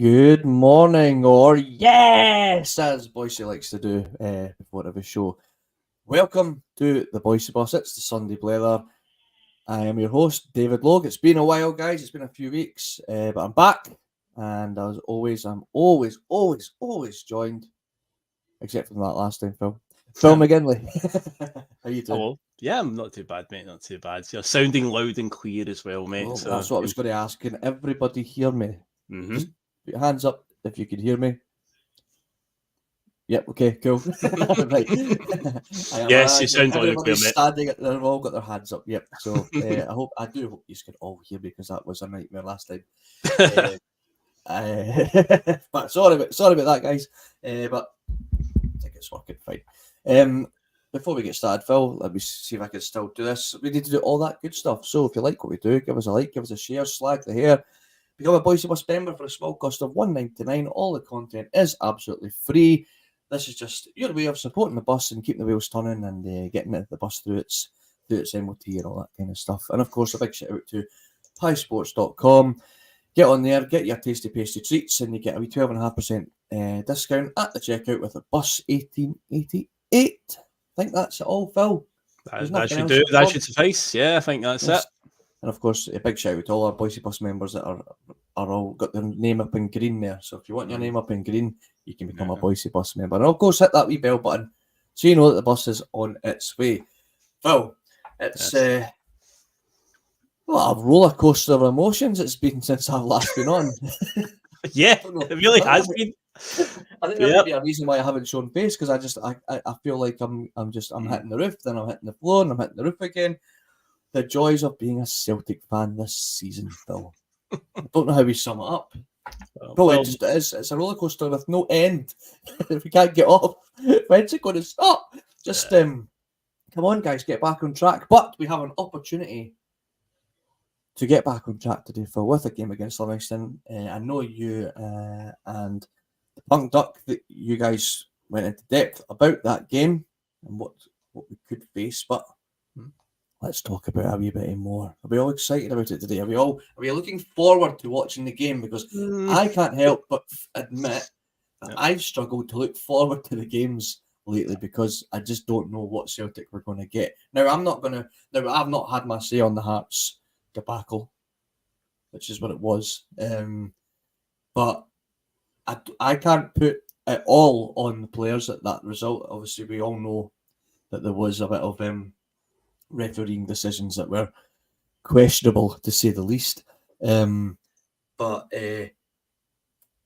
Good morning, or yes, as Bhoycie likes to do before every show. Welcome to the Bhoycie Bus. It's the Sunday Blether. I am your host, David Logue. It's been a while, guys. It's been a few weeks, but I'm back. And as always, I'm always joined, except from that last time, Phil McGinley. How you doing? Hello. Yeah, I'm not too bad, mate. Not too bad. You're sounding loud and clear as well, mate. Well, so that's what I was going to ask. Can everybody hear me? Mm-hmm. Just put your hands up if you can hear me. Yep, okay, cool. Right. Yes, you sound loud and clear, Everybody's mate. standing, they've all got their hands up. Yep. So I do hope you can all hear me, because that was a nightmare last time. But sorry about that, guys. But I think it's working fine. Before we get started, Phil, let me see if I can still do this. We need to do all that good stuff. So if you like what we do, give us a like, give us a share, slag the hair. Become a Bhoycie Bus member for a small cost of $1.99. All the content is absolutely free. This is just your way of supporting the bus and keeping the wheels turning and getting the bus through its MOT and all that kind of stuff. And of course, a big shout out to piesports.com. Get on there, get your tasty pasty treats, and you get a wee 12.5% discount at the checkout with a bus 1888. I think that's it all, Phil. That should do. That should suffice. Yeah, I think that's it. And of course, a big shout out to all our Bhoycie Bus members that are all got their name up in green there. So if you want your name up in green, you can become a Bhoycie Bus member. And of course, hit that wee bell button so you know that the bus is on its way. Phil, it's a roller coaster of emotions it's been since I've last been on. Yeah, it really has been. I think that might be a reason why I haven't shown face, because I feel like I'm hitting the roof, then I'm hitting the floor, and I'm hitting the roof again. The joys of being a Celtic fan this season, Phil. I don't know how we sum it up. It just is. It's a roller coaster with no end. If we can't get off, when's it going to stop? Just come on, guys, get back on track. But we have an opportunity to get back on track today, Phil, with a game against Livingston. I know you and the Punk Duck that you guys went into depth about that game and what we could face, but let's talk about it a wee bit more. Are we all excited about it today? Are we looking forward to watching the game? Because I can't help but admit that I've struggled to look forward to the games lately, because I just don't know what Celtic we're going to get. Now, I've not had my say on the Hearts debacle, which is what it was. But I can't put it all on the players at that result. Obviously, we all know that there was a bit of refereeing decisions that were questionable, to say the least. But the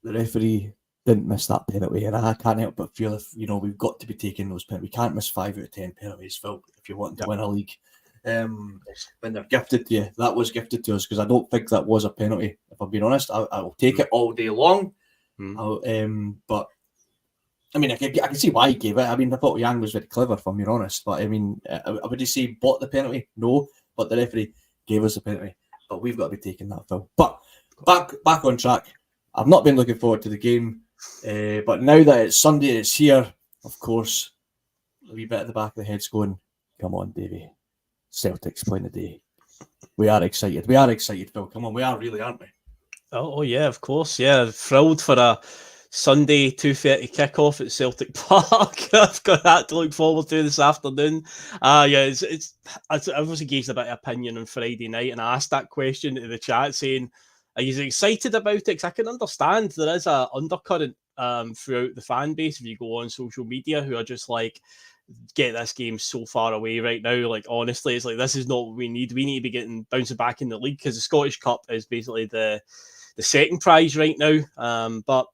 referee didn't miss that penalty, and I can't help but feel if we've got to be taking those penalties. We can't miss 5 out of 10 penalties, Phil, if you want to win a league. When they're gifted to you, that was gifted to us, because I don't think that was a penalty. If I'm being honest, I'll take it all day long. But I mean, I can see why he gave it. I mean, I thought Yang was very clever, if I'm being honest. But I mean, would you say he bought the penalty? No, but the referee gave us a penalty. But we've got to be taking that, Phil. But back on track. I've not been looking forward to the game, but now that it's Sunday, it's here. Of course, a wee bit at the back of the head's going, come on, Davey. Celtic's playing the day. We are excited. We are excited, Phil. Come on, we are really, aren't we? Oh yeah, of course. Yeah, thrilled for a Sunday 2:30 kickoff at Celtic Park. I've got that to look forward to this afternoon. It's I obviously gave a bit of opinion on Friday night, and I asked that question to the chat saying, are you excited about it? Because I can understand there is a undercurrent throughout the fan base, if you go on social media, who are just like, get this game so far away right now. Like, honestly, it's like, this is not what we need. We need to be bouncing back in the league, because the Scottish Cup is basically the second prize right now. But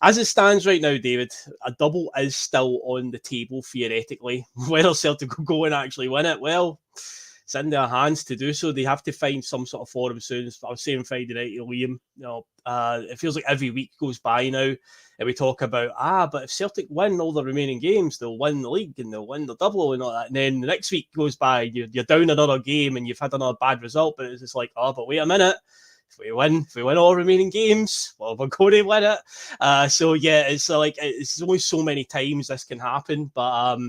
as it stands right now, David, a double is still on the table theoretically. Whether Celtic will go and actually win it, well, it's in their hands to do so. They have to find some sort of form soon. I was saying Friday night to Liam, it feels like every week goes by now and we talk about, but if Celtic win all the remaining games, they'll win the league and they'll win the double and all that. And then the next week goes by, you're down another game and you've had another bad result, but it's just like, but wait a minute. If we win all remaining games, well, we're going to win it. So yeah, it's like, it's only so many times this can happen, but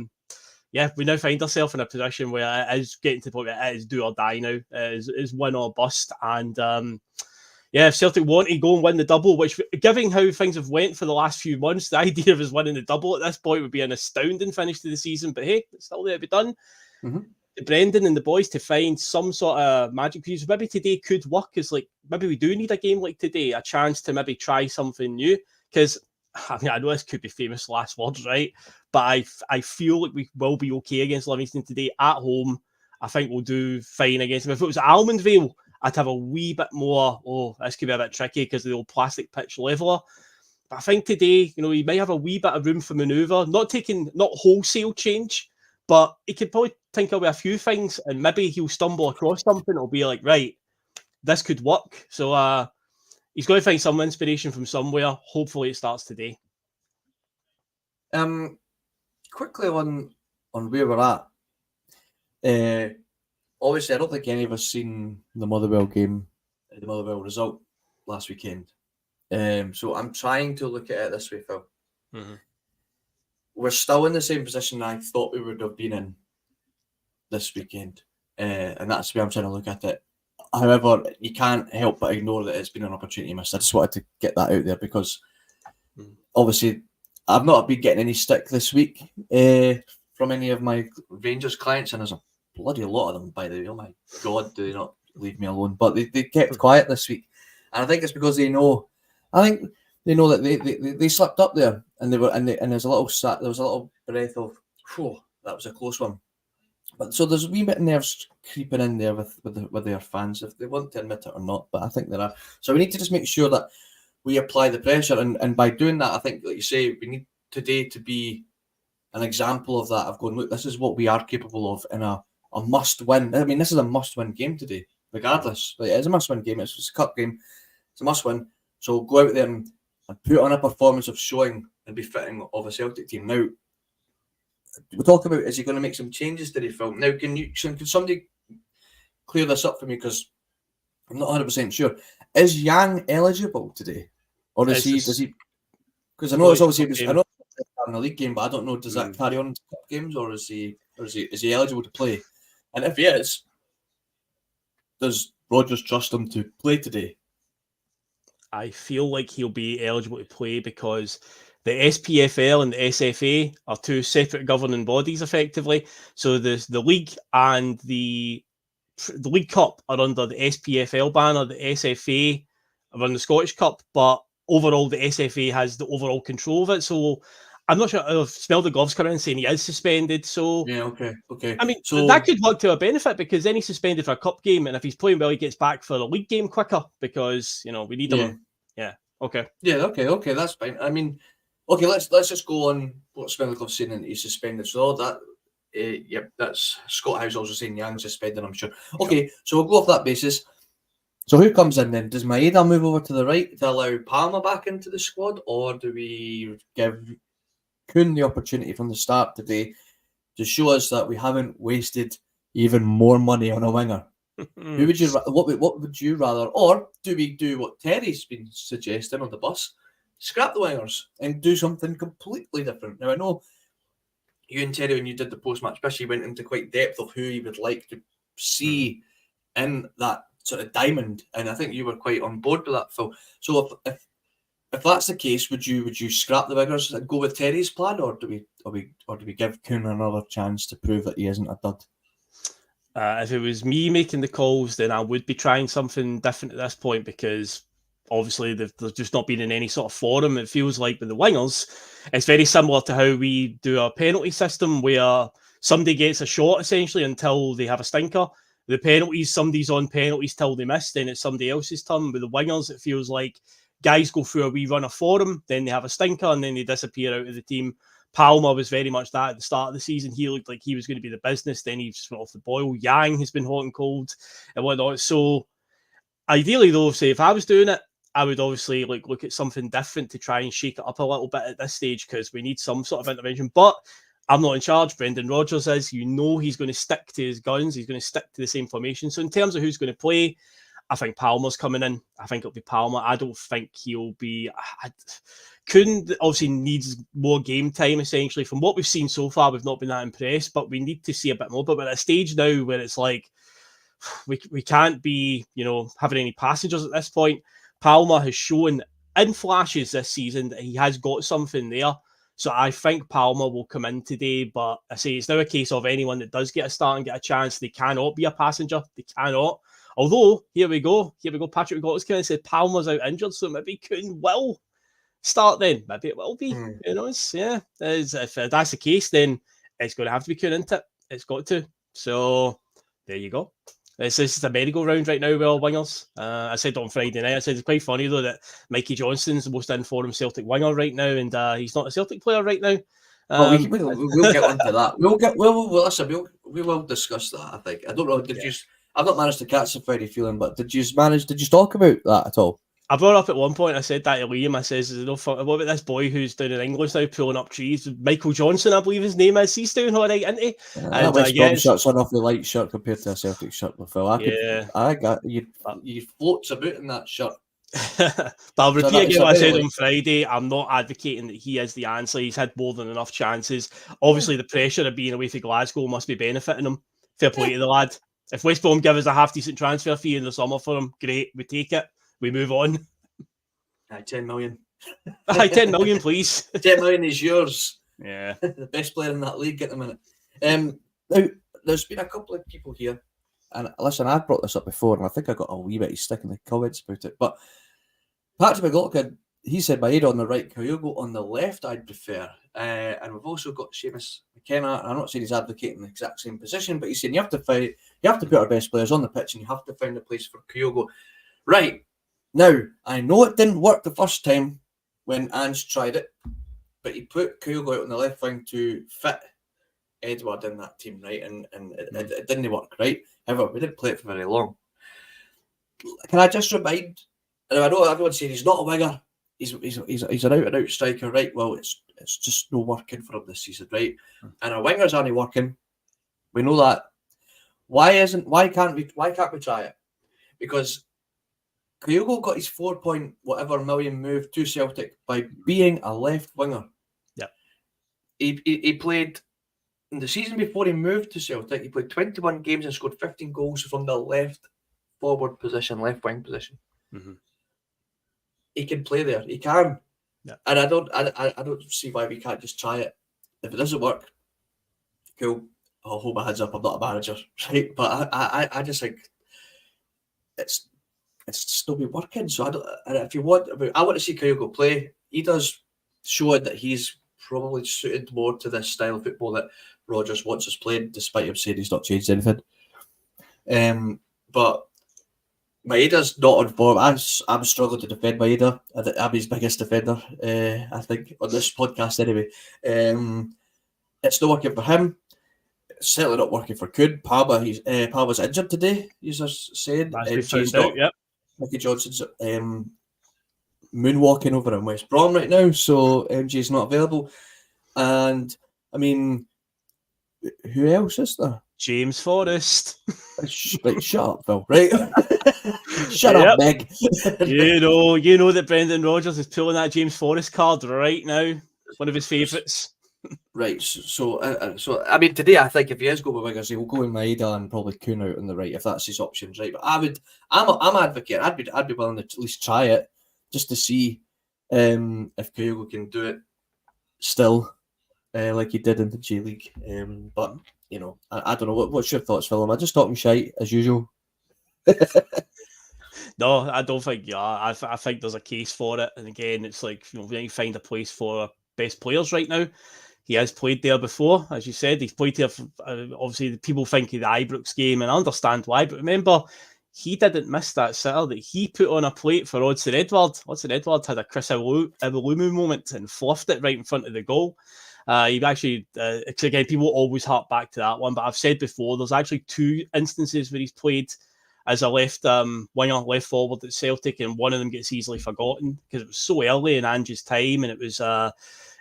we now find ourselves in a position where it is getting to the point where it is do or die now. It is win or bust, and yeah, if Celtic want to go and win the double, which, given how things have went for the last few months, the idea of us winning the double at this point would be an astounding finish to the season. But hey, it's still there to be done. Brendan and the boys to find some sort of magic, because maybe today could work as like, maybe we do need a game like today, a chance to maybe try something new. Because I mean, I know this could be famous last words, right? But I feel like we will be okay against Livingston today at home. I think we'll do fine against them. If it was Almondvale, I'd have a wee bit more, this could be a bit tricky because of the old plastic pitch leveller. But I think today, you know, he might have a wee bit of room for manoeuvre, not wholesale change, but he could probably think away a few things and maybe he'll stumble across something. It'll be like, right, this could work. So he's going to find some inspiration from somewhere. Hopefully it starts today. Quickly on where we're at. Obviously, I don't think any of us seen the Motherwell game, the Motherwell result last weekend. So I'm trying to look at it this way, Phil. We're still in the same position I thought we would have been in this weekend. And that's the way I'm trying to look at it. However, you can't help but ignore that it's been an opportunity missed. I just wanted to get that out there because obviously I've not been getting any stick this week from any of my Rangers clients, and there's a bloody lot of them, by the way. Oh my God, do they not leave me alone? But they kept quiet this week, and I think it's because they know. I think they know that they slipped up there, and there's a little breath of, whew, that was a close one. But so there's a wee bit of nerves creeping in there with their fans, if they want to admit it or not. But I think there are. So we need to just make sure that we apply the pressure, and by doing that, I think, like you say, we need today to be an example of that. Of going, look, this is what we are capable of in a must-win. I mean, this is a must-win game today, regardless. Like, it's a must-win game. It's a cup game. It's a must-win. So go out there and put on a performance of showing and befitting of a Celtic team. Now, we'll talk about, is he going to make some changes today, Phil? Now, can somebody clear this up for me? Because I'm not 100% sure. Is Yang eligible today? Or does he? Because I know it's obviously, I know it's in the league game, but I don't know, does that carry on into cup games, or is he eligible to play? And if he is, does Rodgers trust him to play today? I feel like he'll be eligible to play because the SPFL and the SFA are two separate governing bodies, effectively. So the league and the League Cup are under the SPFL banner. The SFA are on the Scottish Cup, but overall the SFA has the overall control of it. So I'm not sure. I've smelled the gloves coming in saying he is suspended. So yeah, okay. I mean, so that could work to a benefit because then he's suspended for a cup game, and if he's playing well, he gets back for the league game quicker because we need him. Yeah. Okay. Yeah. Okay. That's fine. I mean, okay. Let's just go on what Smellglove's saying, and he's suspended. So all that. That's Scott House also saying Yang suspended, I'm sure. Okay, so we'll go off that basis. So who comes in then? Does Maeda move over to the right to allow Palmer back into the squad, or do we give Kuhn the opportunity from the start today to show us that we haven't wasted even more money on a winger? Who would you? What would you rather? Or do we do what Terry's been suggesting on the bus? Scrap the wingers and do something completely different. Now I know you and Terry, when you did the post-match piece, you went into quite depth of who you would like to see in that sort of diamond, and I think you were quite on board with that, Phil. So if that's the case, would you scrap the wingers and go with Terry's plan, or do we give Kuhn another chance to prove that he isn't a dud? If it was me making the calls, then I would be trying something different at this point because obviously they've just not been in any sort of forum. It feels like with the wingers, it's very similar to how we do our penalty system where somebody gets a shot essentially until they have a stinker. The penalties, somebody's on penalties till they miss, then it's somebody else's turn. With the wingers, it feels like guys go through a wee run of form, then they have a stinker, and then they disappear out of the team. Palmer was very much that at the start of the season. He looked like he was going to be the business, then he just went off the boil. Yang has been hot and cold and whatnot. So ideally, though, say if I was doing it, I would obviously look at something different to try and shake it up a little bit at this stage because we need some sort of intervention. But I'm not in charge. Brendan Rodgers is. He's going to stick to his guns. He's going to stick to the same formation. So in terms of who's going to play, I think Palmer's coming in. I think it'll be Palmer. I don't think he'll be... Kuhn obviously needs more game time, essentially. From what we've seen so far, we've not been that impressed, but we need to see a bit more. But we're at a stage now where it's like, we can't be, having any passengers at this point. Palmer has shown in flashes this season that he has got something there. So I think Palmer will come in today, but I say it's now a case of anyone that does get a start and get a chance, they cannot be a passenger. They cannot. Although, here we go. Patrick Gott's kind of said Palmer's out injured, so maybe Kuhn will start then. Maybe it will be. Who knows? Yeah. If that's the case, then it's going to have to be Kuhn, isn't it? It's got to. So there you go. This is a merry-go-round right now with all wingers. I said on Friday night, I said it's quite funny though that Mikey Johnston's the most informed Celtic winger right now, and he's not a Celtic player right now. We'll get onto that. We will discuss that. I think. I don't know. I've not managed to catch the Friday feeling, but did you talk about that at all? I brought up at one point, I said that to Liam, I says, what about this boy who's down in England now pulling up trees? Michael Johnson, I believe his name is. He's doing all right, isn't he? That West Brom shirt's an awfully light shirt compared to a Celtic shirt, Phil. I got you floats about in that shirt. But I'll repeat again what I said on Friday. I'm not advocating that he is the answer. He's had more than enough chances. Obviously, the pressure of being away from Glasgow must be benefiting him. Fair play to the lad. If West Brom give us a half-decent transfer fee in the summer for him, great, we take it. We move on. 10 million. 10 million, please. 10 million is yours. Yeah. The best player in that league at the minute. Now, there's been a couple of people here, and listen, I've brought this up before, and I think I got a wee bit of stick in the comments about it, but Patrick McLaughlin, he said Maeda on the right, Kyogo on the left, I'd prefer. And we've also got Seamus McKenna, and I'm not saying he's advocating the exact same position, but he's saying you have to put our best players on the pitch, and you have to find a place for Kyogo. Right. Now, I know it didn't work the first time when Ange tried it, but he put Kyogo out on the left wing to fit Edward in that team, right? And it didn't work, right? However, we didn't play it for very long. Can I just remind, and I know everyone's saying he's not a winger, he's an out-and-out striker, right? Well, it's just no working for him this season, right? And our wingers aren't working. We know that. Why can't we try it? Because Kyogo got his 4 million move to Celtic by being a left winger. Yeah. He played in the season before he moved to Celtic, he played 21 games and scored 15 goals from the left forward position, left wing position. Mm-hmm. He can play there. He can. Yeah. And I don't see why we can't just try it. If it doesn't work, cool. I'll hold my hands up. I'm not a manager, right? But I just think it's still be working. So if you want, I want to see Kyogo play. He does show that he's probably suited more to this style of football that Rodgers wants us playing, despite him saying he's not changed anything. But Maeda's not on form. I'm struggling to defend Maeda. I'm his biggest defender, I think, on this podcast anyway. It's not working for him. It's certainly not working for Kuhn. Palmer's injured today, he's saying. Mickey Johnson's moonwalking over in West Brom right now, so MJ's not available. And, I mean, who else is there? James Forrest. Right, shut up, Phil, right? Shut up, Meg. you know that Brendan Rodgers is pulling that James Forrest card right now. One of his favourites. Right, so I mean, today I think if he is going with wingers, he will go with Maeda and probably Kuhn out on the right if that's his options, right? But I'm an advocate. I'd be willing to at least try it just to see if Kyogo can do it still, like he did in the J League. But you know, I don't know. What's your thoughts, Phil? Am I just talking shite as usual? No, I don't think. Yeah, I think there's a case for it. And again, it's like, you know, we need to find a place for best players right now. He has played there before, as you said. He's played there. Obviously, people think of the Ibrox game, and I understand why. But remember, he didn't miss that sitter that he put on a plate for Odsonne Edouard. Odsonne Edouard had a Chris Iwelumo moment and fluffed it right in front of the goal. He actually, again, people always harp back to that one, but I've said before, there's actually 2 instances where he's played as a left winger, left forward at Celtic, and one of them gets easily forgotten because it was so early in Ange's time, and it was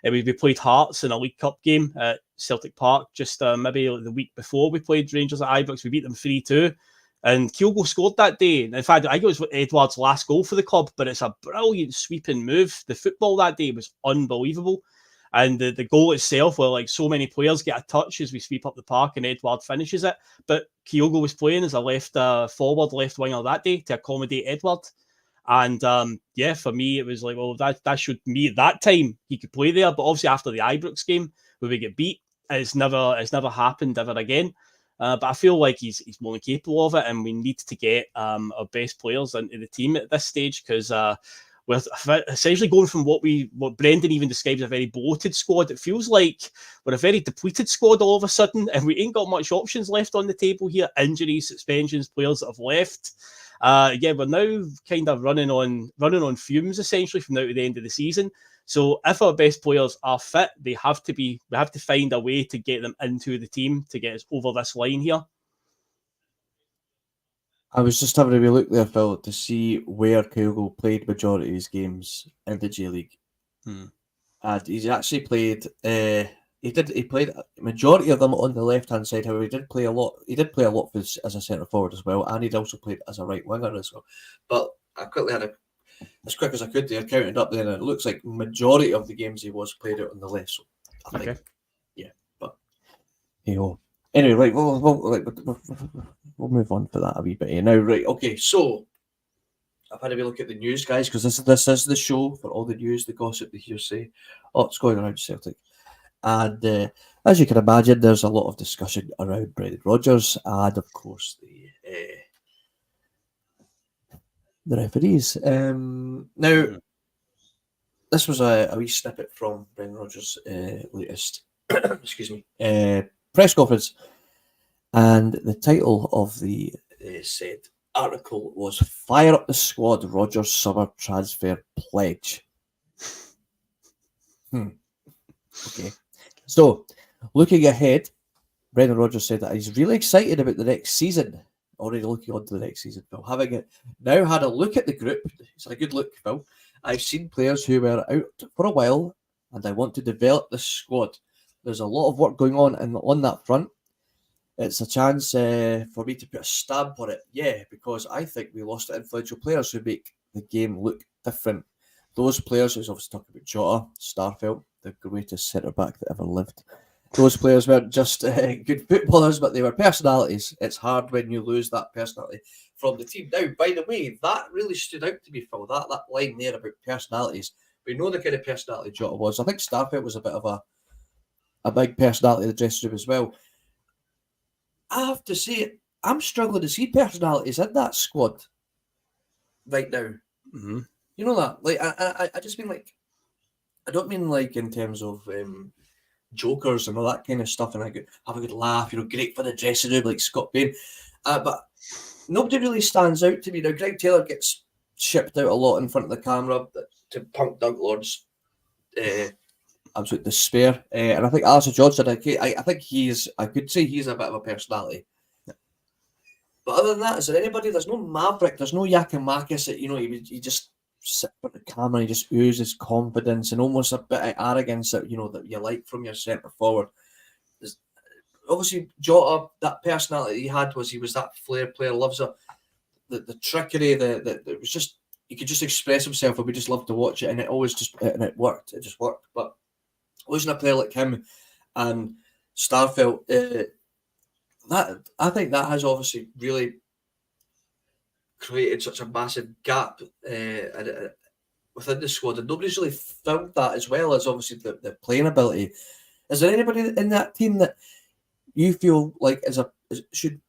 we played Hearts in a League Cup game at Celtic Park just maybe the week before we played Rangers at Ibrox. We beat them 3-2, and Kyogo scored that day. In fact, I think it was Edouard's last goal for the club, but it's a brilliant sweeping move. The football that day was unbelievable. And the goal itself, where like so many players get a touch as we sweep up the park and Edouard finishes it. But Kyogo was playing as a left forward, left winger that day to accommodate Edouard. And for me, it was like, well, that should me at that time he could play there. But obviously after the Ibrox game where we get beat, it's never happened ever again. But I feel like he's more than capable of it, and we need to get our best players into the team at this stage, because we're essentially going from what Brendan even describes as a very bloated squad. It feels like we're a very depleted squad all of a sudden, and we ain't got much options left on the table here. Injuries, suspensions, players that have left. We're now kind of running on fumes essentially from now to the end of the season. So if our best players are fit, we have to find a way to get them into the team to get us over this line here. I was just having a wee look there, Phil, to see where Kyogo played majority of his games in the J League. And he's actually played. He played a majority of them on the left hand side. However, he did play a lot. He did play a lot as a centre forward as well, and he'd also played as a right winger as well. But I quickly had as quick as I could there, counted up there, and it looks like majority of the games he was played out on the left. So I think, but anyway, right, we'll move on for that a wee bit now. Right, okay, so I've had a wee look at the news, guys, because this is the show for all the news, the gossip, the hearsay, what's going around Celtic. And as you can imagine, there's a lot of discussion around Brendan Rodgers and, of course, the referees. Now, this was a wee snippet from Brendan Rodgers' latest press conference, and the title of the said article was "Fire Up the Squad, Rodgers Summer Transfer Pledge." Okay. So, looking ahead, Brendan Rodgers said that he's really excited about the next season. Already looking on to the next season, Phil. Having now had a look at the group, it's a good look, Phil. I've seen players who were out for a while, and I want to develop the squad. There's a lot of work going on that front. It's a chance for me to put a stamp on it, because I think we lost influential players who make the game look different. Those players, who's obviously talking about Jota, Starfelt, the greatest centre-back that ever lived. Those players weren't just good footballers, but they were personalities. It's hard when you lose that personality from the team. Now, by the way, that really stood out to me, Phil, that line there about personalities. We know the kind of personality Jota was. I think Starfelt was a bit of a big personality in the dressing room as well. I have to say, I'm struggling to see personalities in that squad right now. Mm-hmm. You know that? Like, I just mean like, I don't mean like in terms of jokers and all that kind of stuff, and have a good laugh, great for the dressing room, like Scott Bain. But nobody really stands out to me. Now, Greg Taylor gets shipped out a lot in front of the camera to punk Doug Lord's absolute despair. And I think Alistair Johnson, I think I could say he's a bit of a personality. Yeah. But other than that, is there anybody? There's no Maverick, there's no Yakimakis that, he just sit in front of the camera, he just oozes confidence and almost a bit of arrogance that, that you like from your centre forward. Obviously, Jota, that personality he had he was that flair player, loves the trickery, it was just, he could just express himself and we just loved to watch it, and it worked. It just worked. But losing a player like him and Starfelt, I think that has obviously really created such a massive gap within the squad, and nobody's really filled that, as well as obviously the playing ability. Is there anybody in that team that you feel like should?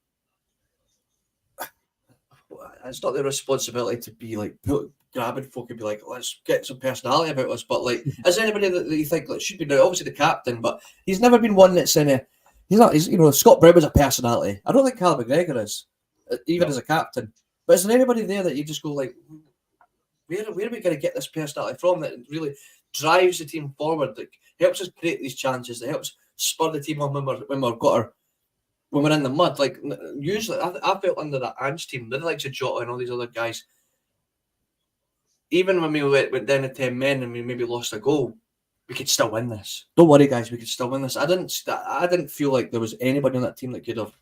It's not their responsibility to be like grabbing folk and be like, let's get some personality about us. But like, is there anybody that you think should be now? Obviously the captain, but he's never been one that's in a. He's not. Scott Brown was a personality. I don't think Callum McGregor is, even as a captain. But is there anybody there that you just go like, where are we going to get this personality from that really drives the team forward, that helps us create these chances, that helps spur the team on when we're in the mud? Like, usually, I felt under that Ange team, the likes of Jota and all these other guys, even when we went down to 10 men and we maybe lost a goal, we could still win this. Don't worry, guys, we could still win this. I didn't feel like there was anybody on that team that could have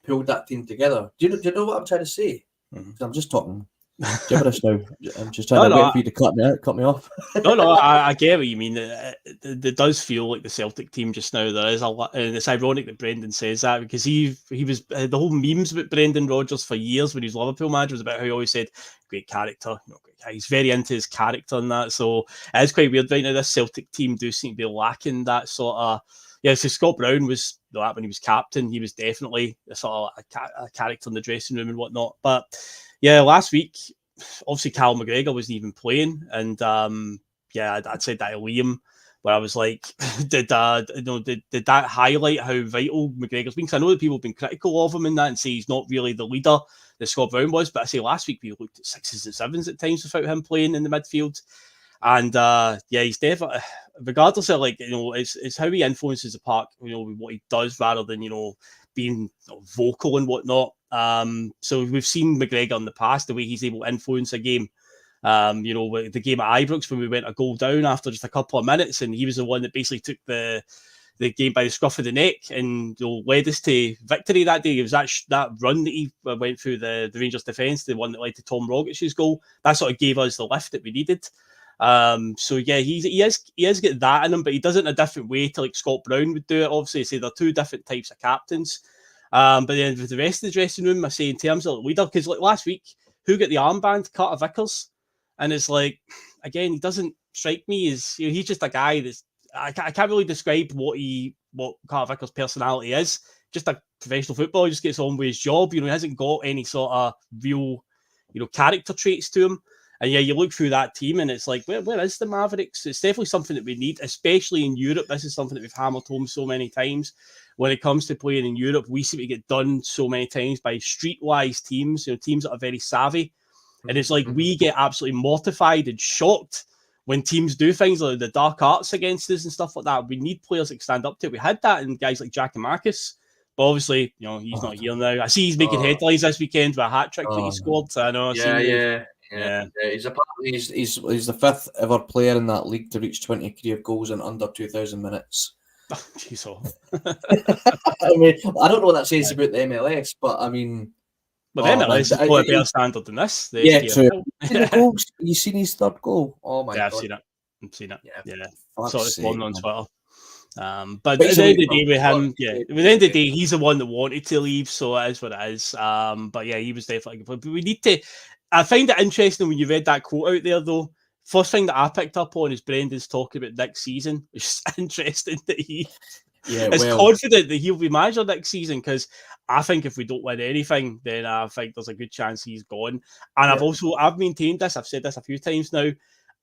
pulled that team together. Do you know what I'm trying to say? Mm-hmm. I'm just talking gibberish now. I'm just trying to wait for you to cut me off. No, I get what you mean. It does feel like the Celtic team just now. There is a lot, and it's ironic that Brendan says that because he was the whole memes about Brendan Rodgers for years when he was Liverpool manager was about how he always said great character. He's very into his character and that. So it is quite weird right now. This Celtic team do seem to be lacking that sort of. Yeah, so Scott Brown was that when he was captain. He was definitely a sort of a character in the dressing room and whatnot. But yeah, last week, obviously Cal McGregor wasn't even playing, and I'd said that to Liam, where I was like, did that highlight how vital McGregor's been? Because I know that people have been critical of him in that and say he's not really the leader that Scott Brown was, but I say last week we looked at 6s and 7s at times without him playing in the midfield. And he's definitely, regardless of it's how he influences the park, with what he does rather than being vocal and whatnot. So we've seen McGregor in the past, the way he's able to influence a game. The game at Ibrox when we went a goal down after just a couple of minutes, and he was the one that basically took the game by the scruff of the neck and led us to victory that day. It was that run that he went through the Rangers defence, the one that led to Tom Rogic's goal. That sort of gave us the lift that we needed. He has got that in him, but he does it in a different way to like Scott Brown would do it. Obviously, say they're two different types of captains. But then with the rest of the dressing room, I say in terms of leader, because like last week, who got the armband? Carter Vickers, and it's like again, he doesn't strike me as he's just a guy that's I can't really describe what Carter Vickers' personality is. Just a professional footballer, he just gets on with his job. He hasn't got any sort of real character traits to him. And yeah, you look through that team and it's like, where is the Mavericks? It's definitely something that we need, especially in Europe. This is something that we've hammered home so many times. When it comes to playing in Europe, we seem to get done so many times by streetwise teams, teams that are very savvy. And it's like we get absolutely mortified and shocked when teams do things like the dark arts against us and stuff like that. We need players that stand up to it. We had that in guys like Jack and Marcus. But obviously, he's not here now. I see he's making headlines this weekend with a hat trick that he scored. I know. Yeah. He's the 5th ever player in that league to reach 20 career goals in under 2,000 minutes. Oh, jeez. I mean, I don't know what that says about the MLS, but I mean, but the MLS is probably a better standard than this. True. You seen his third goal? Oh my god! I've seen it. Yeah. Saw it on Twitter. But at the end of the day, with him, at the end of the day, he's the one that wanted to leave, so it is what it is. But yeah, he was definitely. But we need to. I find it interesting when you read that quote out there, though. First thing that I picked up on is Brendan's talking about next season. It's interesting that he is confident that he'll be manager next season, because I think if we don't win anything, then I think there's a good chance he's gone. And I've maintained this. I've said this a few times now.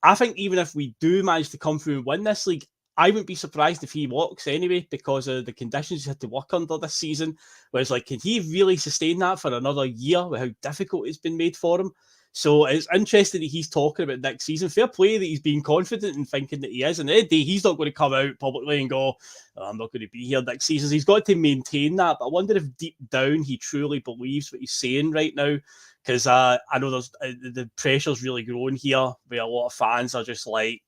I think even if we do manage to come through and win this league, I wouldn't be surprised if he walks anyway, because of the conditions he had to work under this season. Where it's like, can he really sustain that for another year with how difficult it's been made for him? So it's interesting that he's talking about next season. Fair play that he's being confident and thinking that he is. And at the end of the day, he's not going to come out publicly and go, I'm not going to be here next season. He's got to maintain that. But I wonder if deep down he truly believes what he's saying right now. Because I know there's the pressure's really growing here, where a lot of fans are just like,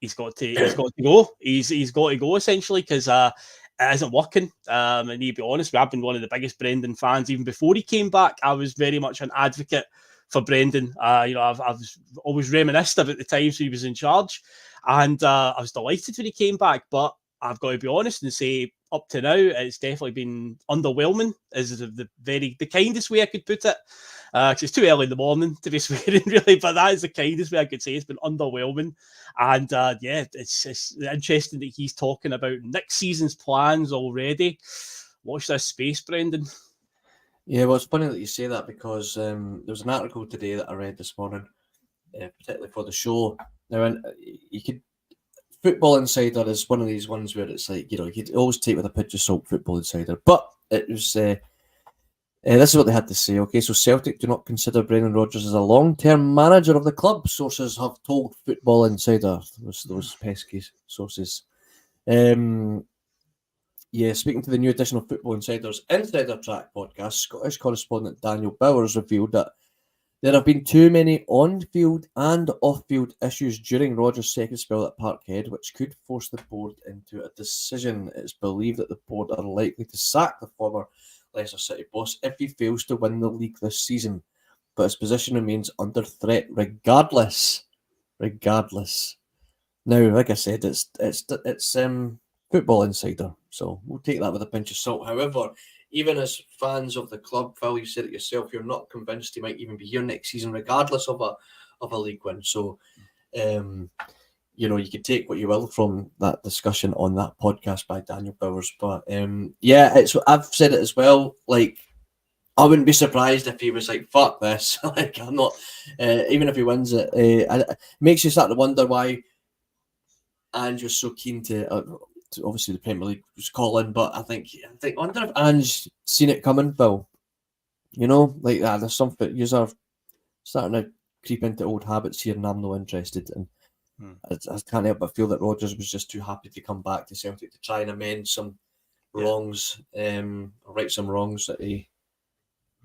he's got to go. He's got to go essentially, because it isn't working. And to be honest, I've been one of the biggest Brendan fans even before he came back. I was very much an advocate for Brendan. I've always reminisced about the times he was in charge, and I was delighted when he came back. But I've got to be honest and say, up to now, it's definitely been underwhelming. Is the kindest way I could put it. Because it's too early in the morning to be swearing, really, but that is the kindest way I could say. It's been underwhelming. And it's interesting that he's talking about next season's plans already. Watch this space, Brendan. Yeah, well, it's funny that you say that, because there was an article today that I read this morning, particularly for the show. Now, Football Insider is one of these ones where it's like, you could always take with a pinch of salt, Football Insider. But it was... this is what they had to say. Okay, so Celtic do not consider Brendan Rodgers as a long-term manager of the club, sources have told Football Insider. Those pesky sources. Speaking to the new edition of Football Insider's Insider Track podcast, Scottish correspondent Daniel Bowers revealed that there have been too many on-field and off-field issues during Rodgers' second spell at Parkhead, which could force the board into a decision. It's believed that the board are likely to sack the former Leicester City boss if he fails to win the league this season. but his position remains under threat regardless. Now, like I said, it's Football Insider, so we'll take that with a pinch of salt. However, even as fans of the club, Phil, you said it yourself, you're not convinced he might even be here next season, regardless of a league win. So, you know, you can take what you will from that discussion on that podcast by Daniel Bowers. But I've said it as well. Like, I wouldn't be surprised if he was like, "Fuck this!" Like, I'm not. Even if he wins it, it makes you start to wonder why Ange was so keen to obviously the Premier League was calling, but I wonder if Ange's seen it coming, Phil. You know, like that. There's something you are starting to creep into old habits here, and I'm not interested. And I can't help but feel that Rodgers was just too happy to come back to Celtic to try and amend some wrongs, right some wrongs that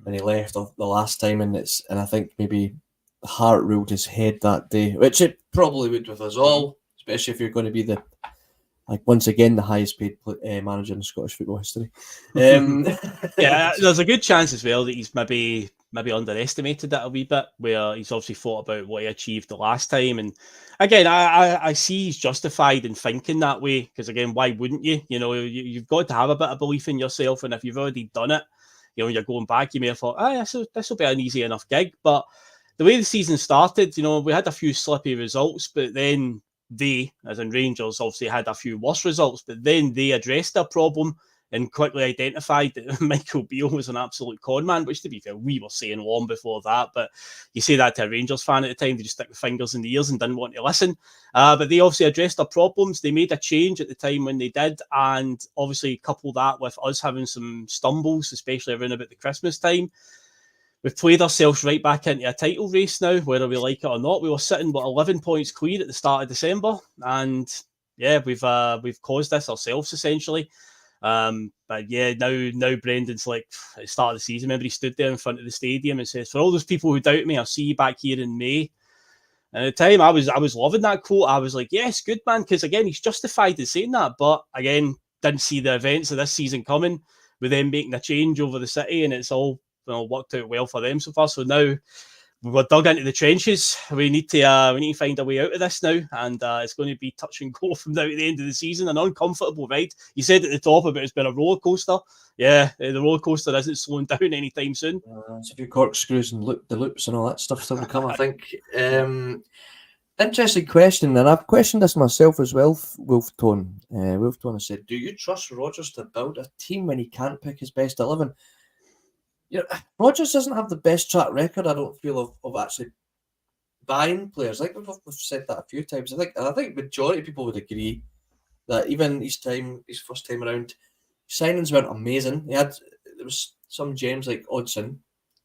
when he left the last time, and I think maybe the heart ruled his head that day, which it probably would with us all, especially if you're going to be once again the highest paid manager in Scottish football history. Yeah, there's a good chance as well that he's maybe underestimated that a wee bit, where he's obviously thought about what he achieved the last time. And again, I see he's justified in thinking that way, because again, why wouldn't you? You know, you've got to have a bit of belief in yourself, and if you've already done it, you know, you're going back, you may have thought, this will be an easy enough gig. But the way the season started, you know, we had a few slippy results, but then they, as in Rangers, obviously had a few worse results, but then they addressed their problem and quickly identified that Michael Beale was an absolute con man, which, to be fair, we were saying long before that. But you say that to a Rangers fan at the time, they just stick their fingers in the ears and didn't want to listen. But they obviously addressed their problems. They made a change at the time when they did, and obviously couple that with us having some stumbles, especially around about the Christmas time. We've played ourselves right back into a title race now, whether we like it or not. We were sitting 11 points clear at the start of December, and yeah, we've caused this ourselves essentially. But yeah, now Brendan's like, at the start of the season, remember he stood there in front of the stadium and says, "For all those people who doubt me, I'll see you back here in May." And at the time, I was loving that quote. I was like, yes, good man, because again, he's justified in saying that. But again, didn't see the events of this season coming, with them making a change over the city, and it's all worked out well for them so far. So now we're dug into the trenches. We need to find a way out of this now, and it's going to be touch and go from now to the end of the season. An uncomfortable ride. You said at the top about it's been a roller coaster. Yeah, the roller coaster isn't slowing down anytime soon. It's a few corkscrews and the loops and all that stuff still to come, I think. Interesting question, and I've questioned this myself as well, Wolftone. Wolftone has said, "Do you trust Rodgers to build a team when he can't pick his best 11? You know, Rodgers doesn't have the best track record, I don't feel, of actually buying players. Like we've said that a few times. I think majority of people would agree that even his first time around, signings weren't amazing. There was some gems like Odson.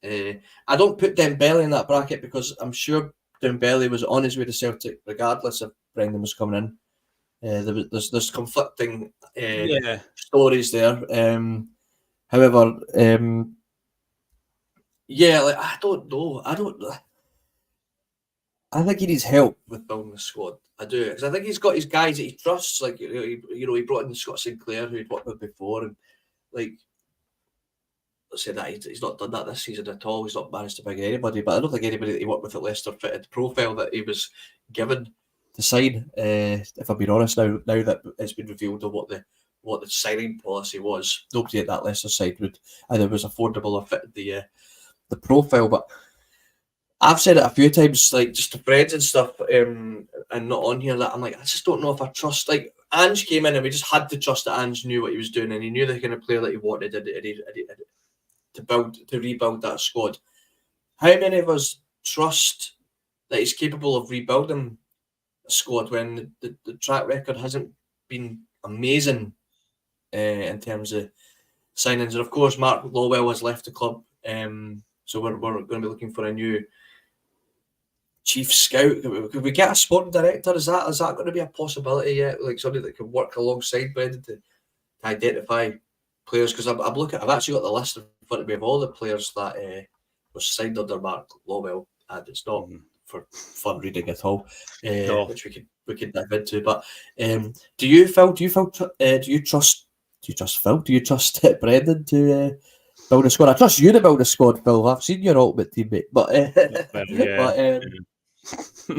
I don't put Dembele in that bracket because I'm sure Dembele was on his way to Celtic regardless if Brendan was coming in. There's conflicting stories there. However, I don't know. I think he needs help with building the squad. I do, because I think he's got his guys that he trusts. Like he brought in Scott Sinclair, who he'd worked with before, and like I said that he's not done that this season at all. He's not managed to bring anybody, but I don't think anybody that he worked with at Leicester fitted the profile that he was given to sign. If I'm being honest, now that it's been revealed on what the signing policy was, nobody at that Leicester side would either was affordable or fitted the profile. But I've said it a few times, like just to friends and stuff, and not on here, that I'm like, I just don't know if I trust. Like Ange came in and we just had to trust that Ange knew what he was doing, and he knew the kind of player that he wanted to rebuild that squad. How many of us trust that he's capable of rebuilding a squad when the track record hasn't been amazing in terms of signings? And of course, Mark Lawwell has left the club, so we're going to be looking for a new chief scout. Could we get a sporting director? Is that going to be a possibility yet? Like somebody that can work alongside Brendan to identify players? Because I've actually got the list in front of me of all the players that were signed under Mark Lawwell, and it's not for fun reading at all, which we could dive into. But do you trust Phil? Do you trust Brendan to build a squad. I trust you to build a squad, Phil. I've seen your ultimate teammate, but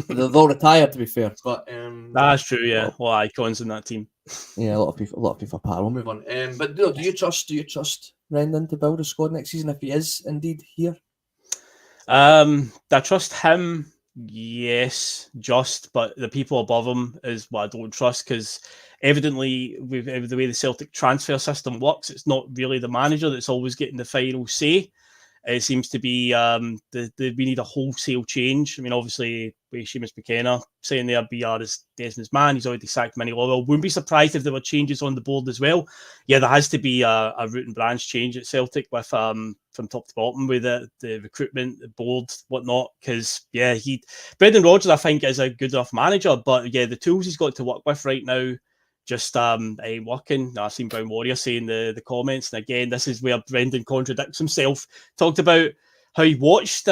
they're all retired, to be fair. But that's true. Yeah, a lot of icons in that team. Yeah, a lot of people are part. We'll move on. But do you trust Brendan to build a squad next season if he is indeed here? I trust him. Yes, but the people above him is what I don't trust, because evidently with the way the Celtic transfer system works, it's not really the manager that's always getting the final say. It seems to be we need a wholesale change. I mean, obviously, with Seamus McKenna saying there, BR is Desmond's man. He's already sacked Minnie Lawwell. Wouldn't be surprised if there were changes on the board as well. Yeah, there has to be a root and branch change at Celtic with from top to bottom with the recruitment, the board, whatnot. Because, yeah, Brendan Rodgers, I think, is a good enough manager. But, yeah, the tools he's got to work with right now just ain't working. I've seen Brown Warrior saying the comments, and again, this is where Brendan contradicts himself. Talked about how he watched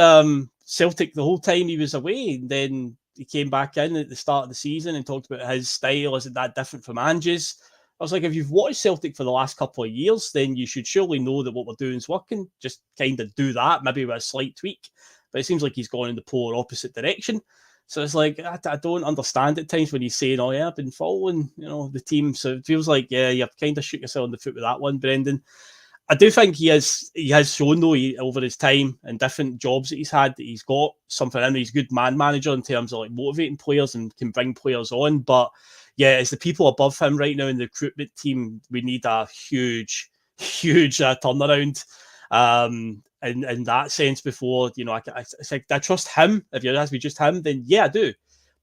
Celtic the whole time he was away, and then he came back in at the start of the season and talked about his style isn't that different from Ange's. I was like, if you've watched Celtic for the last couple of years, then you should surely know that what we're doing is working. Just kind of do that, maybe with a slight tweak. But it seems like he's gone in the polar opposite direction. So it's like, I don't understand at times when he's saying, oh yeah, I've been following, the team. So it feels like, yeah, you've kind of shoot yourself in the foot with that one, Brendan. I do think he has shown, though, over his time and different jobs that he's had, that he's got something in. He's a good man manager in terms of like motivating players and can bring players on. But yeah, it's the people above him right now in the recruitment team. We need a huge turnaround. In that sense, before I trust him. If you ask me just him, then yeah, I do.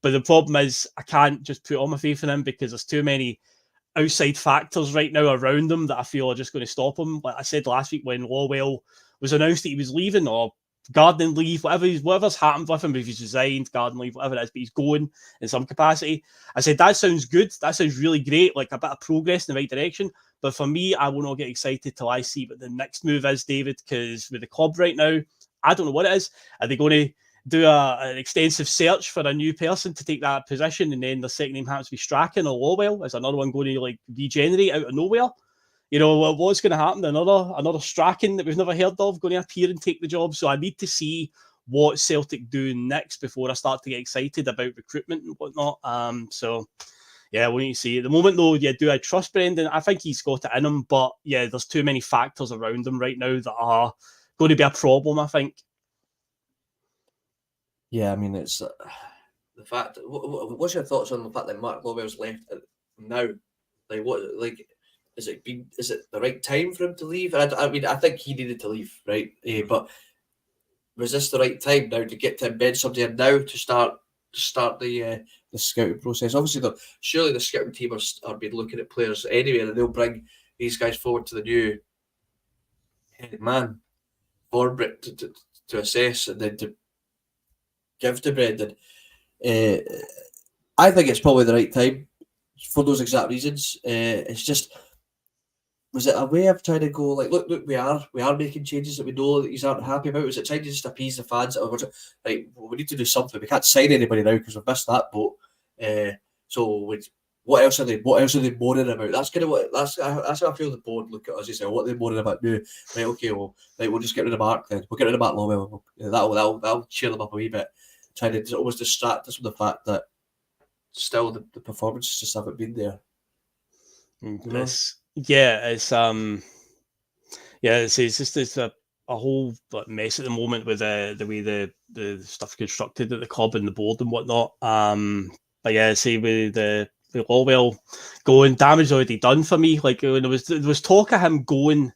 But the problem is I can't just put all my faith in him, because there's too many outside factors right now around him that I feel are just going to stop him. Like I said last week when Lawwell was announced that he was leaving, or gardening leave, whatever's happened with him, if he's resigned, garden leave, whatever it is, but he's going in some capacity. I said, that sounds good. That sounds really great, like a bit of progress in the right direction. But for me, I will not get excited till I see what the next move is, David, because with the club right now, I don't know what it is. Are they going to do an extensive search for a new person to take that position, and then the second name happens to be Strachan or Lawwell? Is another one going to like regenerate out of nowhere? What's going to happen? Another Strachan that we've never heard of going to appear and take the job. So I need to see what Celtic do next before I start to get excited about recruitment and whatnot. So yeah, we need to see. At the moment, though, yeah, do I trust Brendan? I think he's got it in him, but yeah, there's too many factors around him right now that are going to be a problem, I think. Yeah, I mean, it's the fact. What's your thoughts on the fact that Mark Lawwell's left now? Like, what? Like, is it the right time for him to leave? I mean, I think he needed to leave, right? But was this the right time now to get to embed somebody in now to start the scouting process? Obviously, surely the scouting team are been looking at players anyway, and they'll bring these guys forward to the new head man for Brit to assess and then to give to Brendan. I think it's probably the right time for those exact reasons. It's just, was it a way of trying to go like, look, we are making changes that we know that he's aren't happy about? Was it trying to just appease the fans? Or we need to do something. We can't sign anybody now because we've missed that boat. What else are they moaning about? That's kind of that's how I feel the board look at us. Say, what are they moaning about now? Right, okay, well, we'll just get rid of Mark then. We'll get rid of Mark Lawwell. That'll cheer them up a wee bit. Trying to almost distract us from the fact that still the performances just haven't been there. It's a whole mess at the moment with the way the stuff constructed at the club and the board and whatnot. But yeah, with the Lawwell going, damage already done for me. Like when there was talk of him going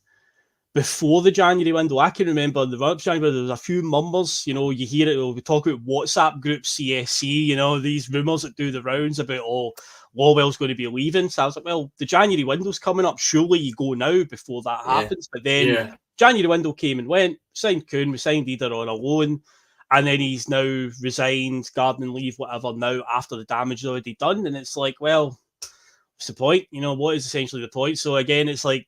before the January window, I can remember in the run-up to January, there was a few murmurs, you hear it, we talk about WhatsApp groups, CSC, these rumours that do the rounds about, Lawwell's going to be leaving. So I was like, well, the January window's coming up, surely you go now before that happens. But then January window came and went, signed Kuhn, we signed Eder on a loan, and then he's now resigned, gardening leave, whatever, now after the damage is already done. And it's like, well, what's the point? What is essentially the point? So again, it's like,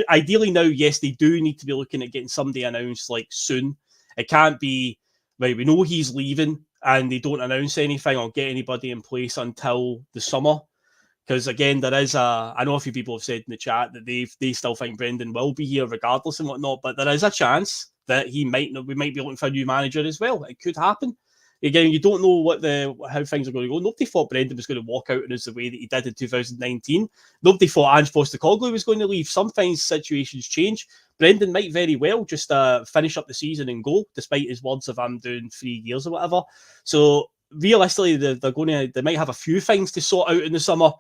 ideally now, yes, they do need to be looking at getting somebody announced like soon. It can't be, right, we know he's leaving and they don't announce anything or get anybody in place until the summer. Because again, there is I know a few people have said in the chat that they still think Brendan will be here regardless and whatnot, but there is a chance that we might be looking for a new manager as well. It could happen. Again, you don't know how things are going to go. Nobody thought Brendan was going to walk out in us the way that he did in 2019. Nobody thought Ange Postecoglou was going to leave. Sometimes situations change. Brendan might very well just finish up the season and go, despite his words of I'm doing 3 years or whatever. So realistically, they might have a few things to sort out in the summer.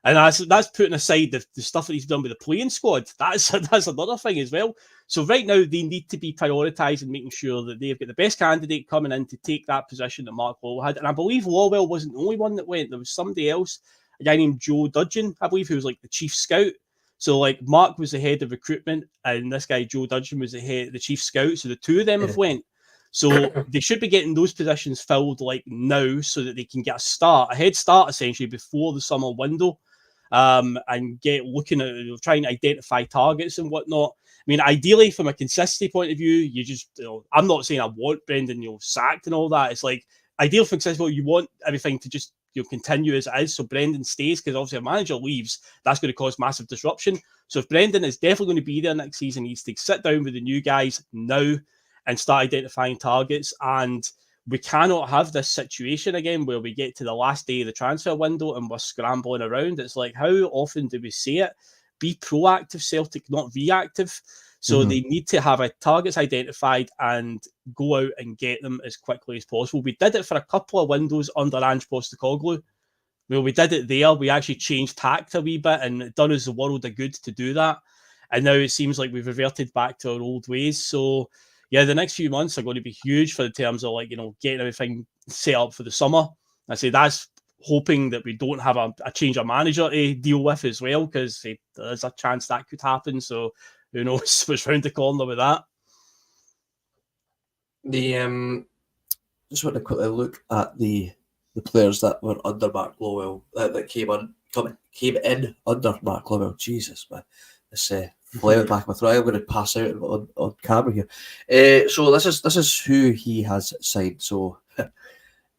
And that's putting aside the stuff that he's done with the playing squad. That's another thing as well. So right now, they need to be prioritising making sure that they've got the best candidate coming in to take that position that Mark Lowell had. And I believe Lowell wasn't the only one that went. There was somebody else, a guy named Joe Dudgeon, I believe, who was like the chief scout. So like Mark was the head of recruitment, and this guy Joe Dudgeon was the chief scout. So the two of them have went. So they should be getting those positions filled like now, so that they can get a head start essentially before the summer window. And get looking at trying to identify targets and whatnot. I mean, ideally, from a consistency point of view, I'm not saying I want Brendan, sacked and all that. It's like ideal for consistency. You want everything to just continue as it is, so Brendan stays, because obviously if a manager leaves, that's going to cause massive disruption. So if Brendan is definitely going to be there next season, he needs to sit down with the new guys now and start identifying targets. And we cannot have this situation again where we get to the last day of the transfer window and we're scrambling around. It's like, how often do we say it? Be proactive, Celtic, not reactive. So they need to have targets identified and go out and get them as quickly as possible. We did it for a couple of windows under Ange Postecoglou. Well, we did it there. We actually changed tact a wee bit, and it done us the world of good to do that. And now it seems like we've reverted back to our old ways. So yeah, the next few months are going to be huge for the terms of getting everything set up for the summer. I say that's hoping that we don't have a change of manager to deal with as well, because there's a chance that could happen. So who knows what's round the corner with that. Just want to quickly look at the players that were under Mark Lowell, that came in under Mark Lowell. Jesus, man, this fly back my throat. I'm going to pass out on camera here. So this is who he has signed. So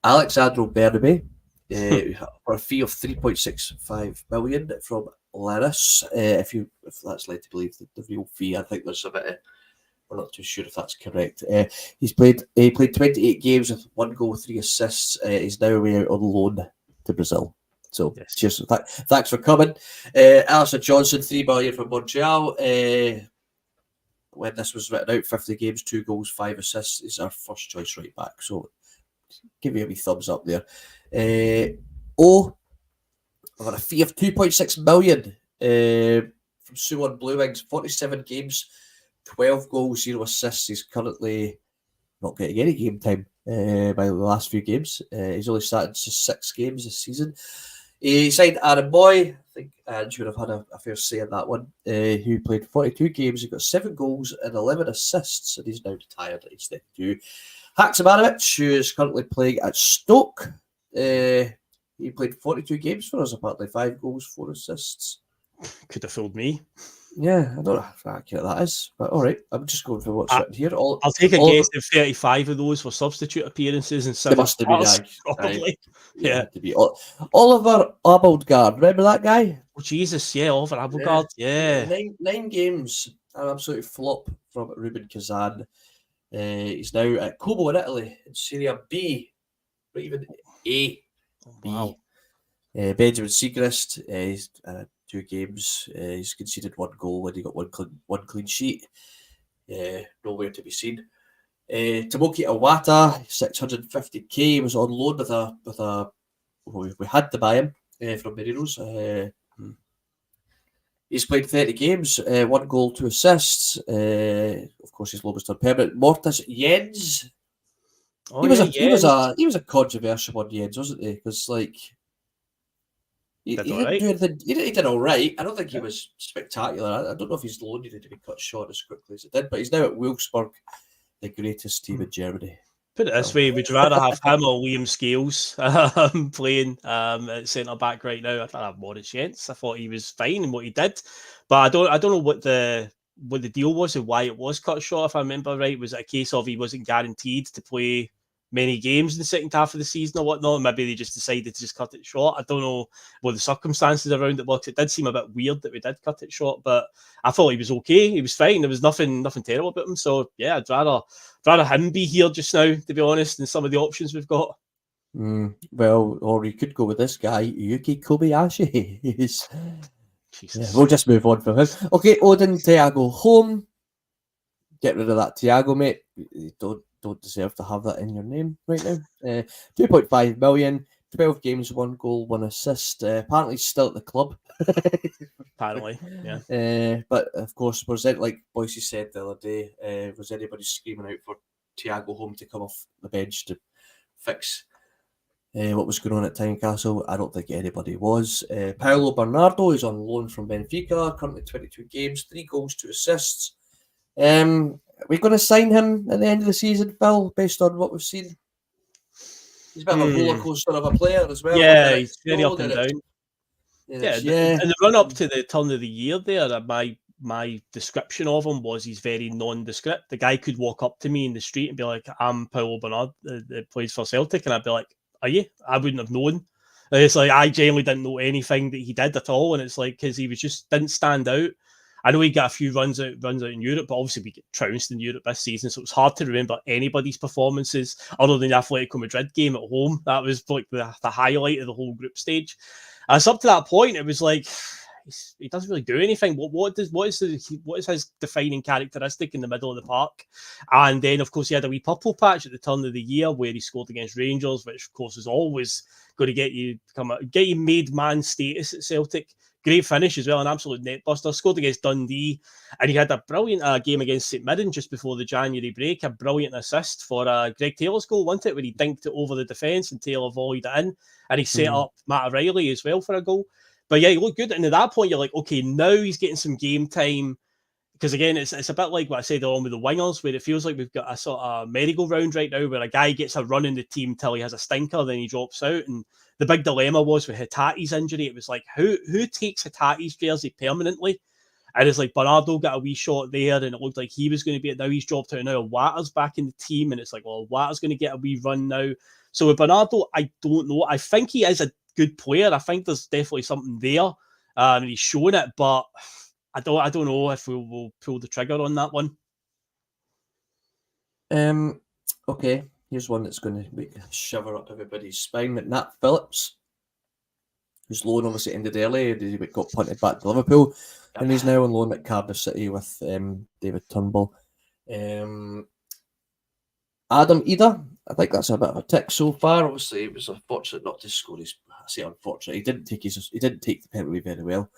Alexandro Bernabe for a fee of 3.65 million from Lennis. If that's led to believe the real fee, I think there's a bit. We're not too sure if that's correct. He played 28 games with 1 goal, 3 assists. He's now away out on loan to Brazil. So yes. Cheers. Thanks for coming. Alistair Johnson, 3 million from Montreal. When this was written out, 50 games, 2 goals, 5 assists. He's our first choice right back. So give you a wee thumbs up there. I've got a fee of 2.6 million from Suwon Blue Wings, 47 games, 12 goals, 0 assists. He's currently not getting any game time by the last few games. He's only started just 6 games this season. He signed Aaron Boy. I think Ange would have had a fair say in that one. Who played 42 games. He got 7 goals and 11 assists, and he's now retired at age 32. Haksabanovic, who is currently playing at Stoke. He played 42 games for us, apparently 5 goals, 4 assists. Could have fooled me. Yeah, I don't know how accurate that is, but all right. I'm just going for what's written here. I'll take a guess that 35 of those were substitute appearances and 7 must have been probably. Yeah. To be Oliver Abildgaard, remember that guy? Oh Jesus, yeah, Oliver Abildgaard, yeah. 9 games, an absolute flop from Ruben Kazan. He's now at Como in Italy in Serie B, or even A. Oh, wow. Benjamin Siegrist, he's 2 games. He's conceded 1 goal and he got one clean sheet. Nowhere to be seen. Tomoki Iwata, 650k, was on loan we had to buy him from Marinos. He's played 30 games, 1 goal, 2 assists. Of course, his loan was turned permanent. Mortis Jens. He was a controversial one, Jens, wasn't he? Because he didn't do anything. He did all right. I don't think he was spectacular. I don't know if his loan needed to be cut short as quickly as it did, but he's now at Wolfsburg, the greatest team in Germany. Put it this way, would you rather have him or Liam Scales playing at centre back right now? I'd rather have Morris Jens. I thought he was fine in what he did, but I don't know what the deal was and why it was cut short. If I remember right, was it a case of he wasn't guaranteed to play many games in the second half of the season or whatnot. Maybe they just decided to just cut it short. I don't know what the circumstances around it was. It did seem a bit weird that we did cut it short, but I thought he was okay. He was fine. There was nothing terrible about him. So yeah, I'd rather him be here just now, to be honest, than some of the options we've got. Well, or you could go with this guy, Yuki Kobayashi. Jesus. We'll just move on from him. Okay, Odin Thiago home. Get rid of that Thiago, mate. You don't deserve to have that in your name right now. 2.5 million, 12 games, 1 goal, 1 assist. Apparently still at the club. Apparently, yeah. But of course, was it like Bhoycie said the other day? Was anybody screaming out for Thiago home to come off the bench to fix what was going on at Tynecastle? I don't think anybody was. Paulo Bernardo is on loan from Benfica, currently 22 games, 3 goals, 2 assists. We're going to sign him at the end of the season, Phil, based on what we've seen. He's a bit of a roller coaster of a player as well. Yeah, he's very up and down. In the run up to the turn of the year there, my description of him was he's very nondescript. The guy could walk up to me in the street and be like, I'm Paulo Bernardo, that plays for Celtic, and I'd be like, are you? I wouldn't have known. It's like I genuinely didn't know anything that he did at all, and it's like because he was just didn't stand out. I know he got a few runs out in Europe, but obviously we get trounced in Europe this season, so it's hard to remember anybody's performances other than the Atletico Madrid game at home. That was like the highlight of the whole group stage. It's up to that point, it was like he doesn't really do anything. What is his defining characteristic in the middle of the park? And then, of course, he had a wee purple patch at the turn of the year where he scored against Rangers, which of course is always going to get you made man status at Celtic. Great finish as well, an absolute net buster. Scored against Dundee, and he had a brilliant game against St Mirren just before the January break. A brilliant assist for Greg Taylor's goal, wasn't it? Where he dinked it over the defence and Taylor volleyed it in, and he set up Matt O'Reilly as well for a goal. But yeah, he looked good, and at that point, you're like, okay, now he's getting some game time. Because again, it's a bit like what I said on with the wingers, where it feels like we've got a sort of merry-go-round right now, where a guy gets a run in the team till he has a stinker, then he drops out. And the big dilemma was with Hitate's injury. It was like, who takes Hitate's jersey permanently? And it's like Bernardo got a wee shot there, and it looked like he was going to be it. Now he's dropped out. Now Waters back in the team, and it's like, well, Waters going to get a wee run now. So with Bernardo, I don't know. I think he is a good player. I think there's definitely something there, and he's shown it, but I don't know if we'll pull the trigger on that one. Okay, here's one that's going to make a shiver up everybody's spine. Nat Phillips, whose loan obviously ended early, he got punted back to Liverpool, and he's now on loan at Cardiff City with David Turnbull. Adam Ida, I think that's a bit of a tick so far. Obviously, it was unfortunate not to score his. I say unfortunate. He didn't take the penalty very well.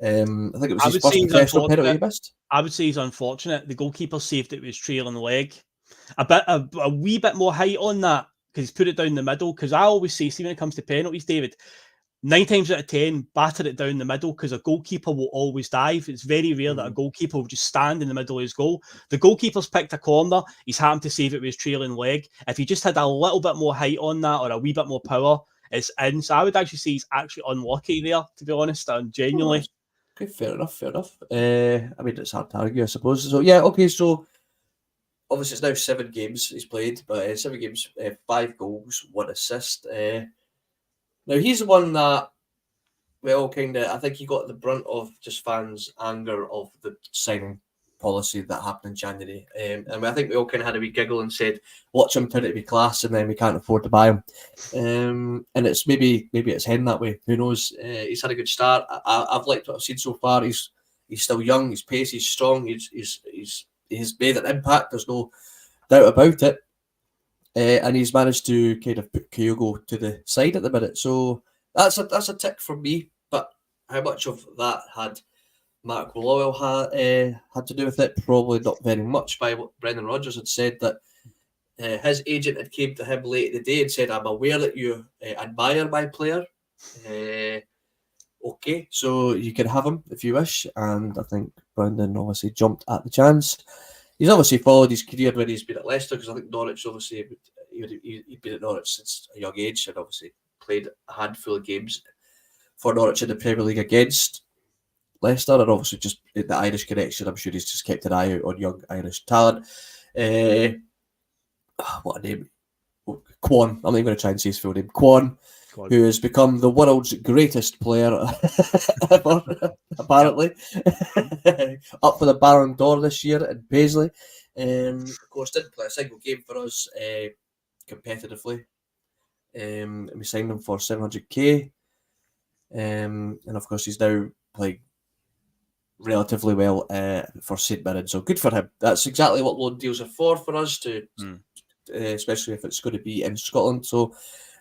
I think it was his first professional penalty he missed. I would say he's unfortunate. The goalkeeper saved it with his trailing leg. A wee bit more height on that because he's put it down the middle. Because I always say, see, when it comes to penalties, David, 9 times out of 10, batter it down the middle because a goalkeeper will always dive. It's very rare that a goalkeeper will just stand in the middle of his goal. The goalkeeper's picked a corner. He's happened to save it with his trailing leg. If he just had a little bit more height on that or a wee bit more power, it's in. So I would actually say he's actually unlucky there, to be honest, and genuinely. Okay, fair enough. I mean, it's hard to argue, I suppose. So, yeah, okay, so obviously it's now 7 games he's played, but 7 games, 5 goals, 1 assist. Now, he's the one that, well, I think he got the brunt of just fans' anger of the signing policy that happened in January. And I think we all kind of had a wee giggle and said, watch him turn it to be class, and then we can't afford to buy him. And it's maybe it's heading that way. Who knows? He's had a good start. I've liked what I've seen so far. He's still young. He's pacey. He's strong. He's made an impact. There's no doubt about it. And he's managed to kind of put Kyogo to the side at the minute. So that's a tick from me. But how much of that had Mark Lowell had to do with it? Probably not very much. By what Brendan Rodgers had said, that his agent had came to him late in the day and said, I'm aware that you admire my player. Okay, so you can have him if you wish. And I think Brendan obviously jumped at the chance. He's obviously followed his career when he's been at Leicester, because I think Norwich, obviously, he'd been at Norwich since a young age and obviously played a handful of games for Norwich in the Premier League against Leicester, and obviously just the Irish connection. I'm sure he's just kept an eye out on young Irish talent. What a name. Kwon. I'm not even going to try and say his full name. Kwon, who has become the world's greatest player ever, apparently. Up for the Ballon d'Or this year in Paisley. Of course, didn't play a single game for us competitively. And we signed him for 700k. And of course, he's now playing relatively well for St Mirren. So good for him. That's exactly what loan deals are for us, to especially if it's going to be in Scotland. So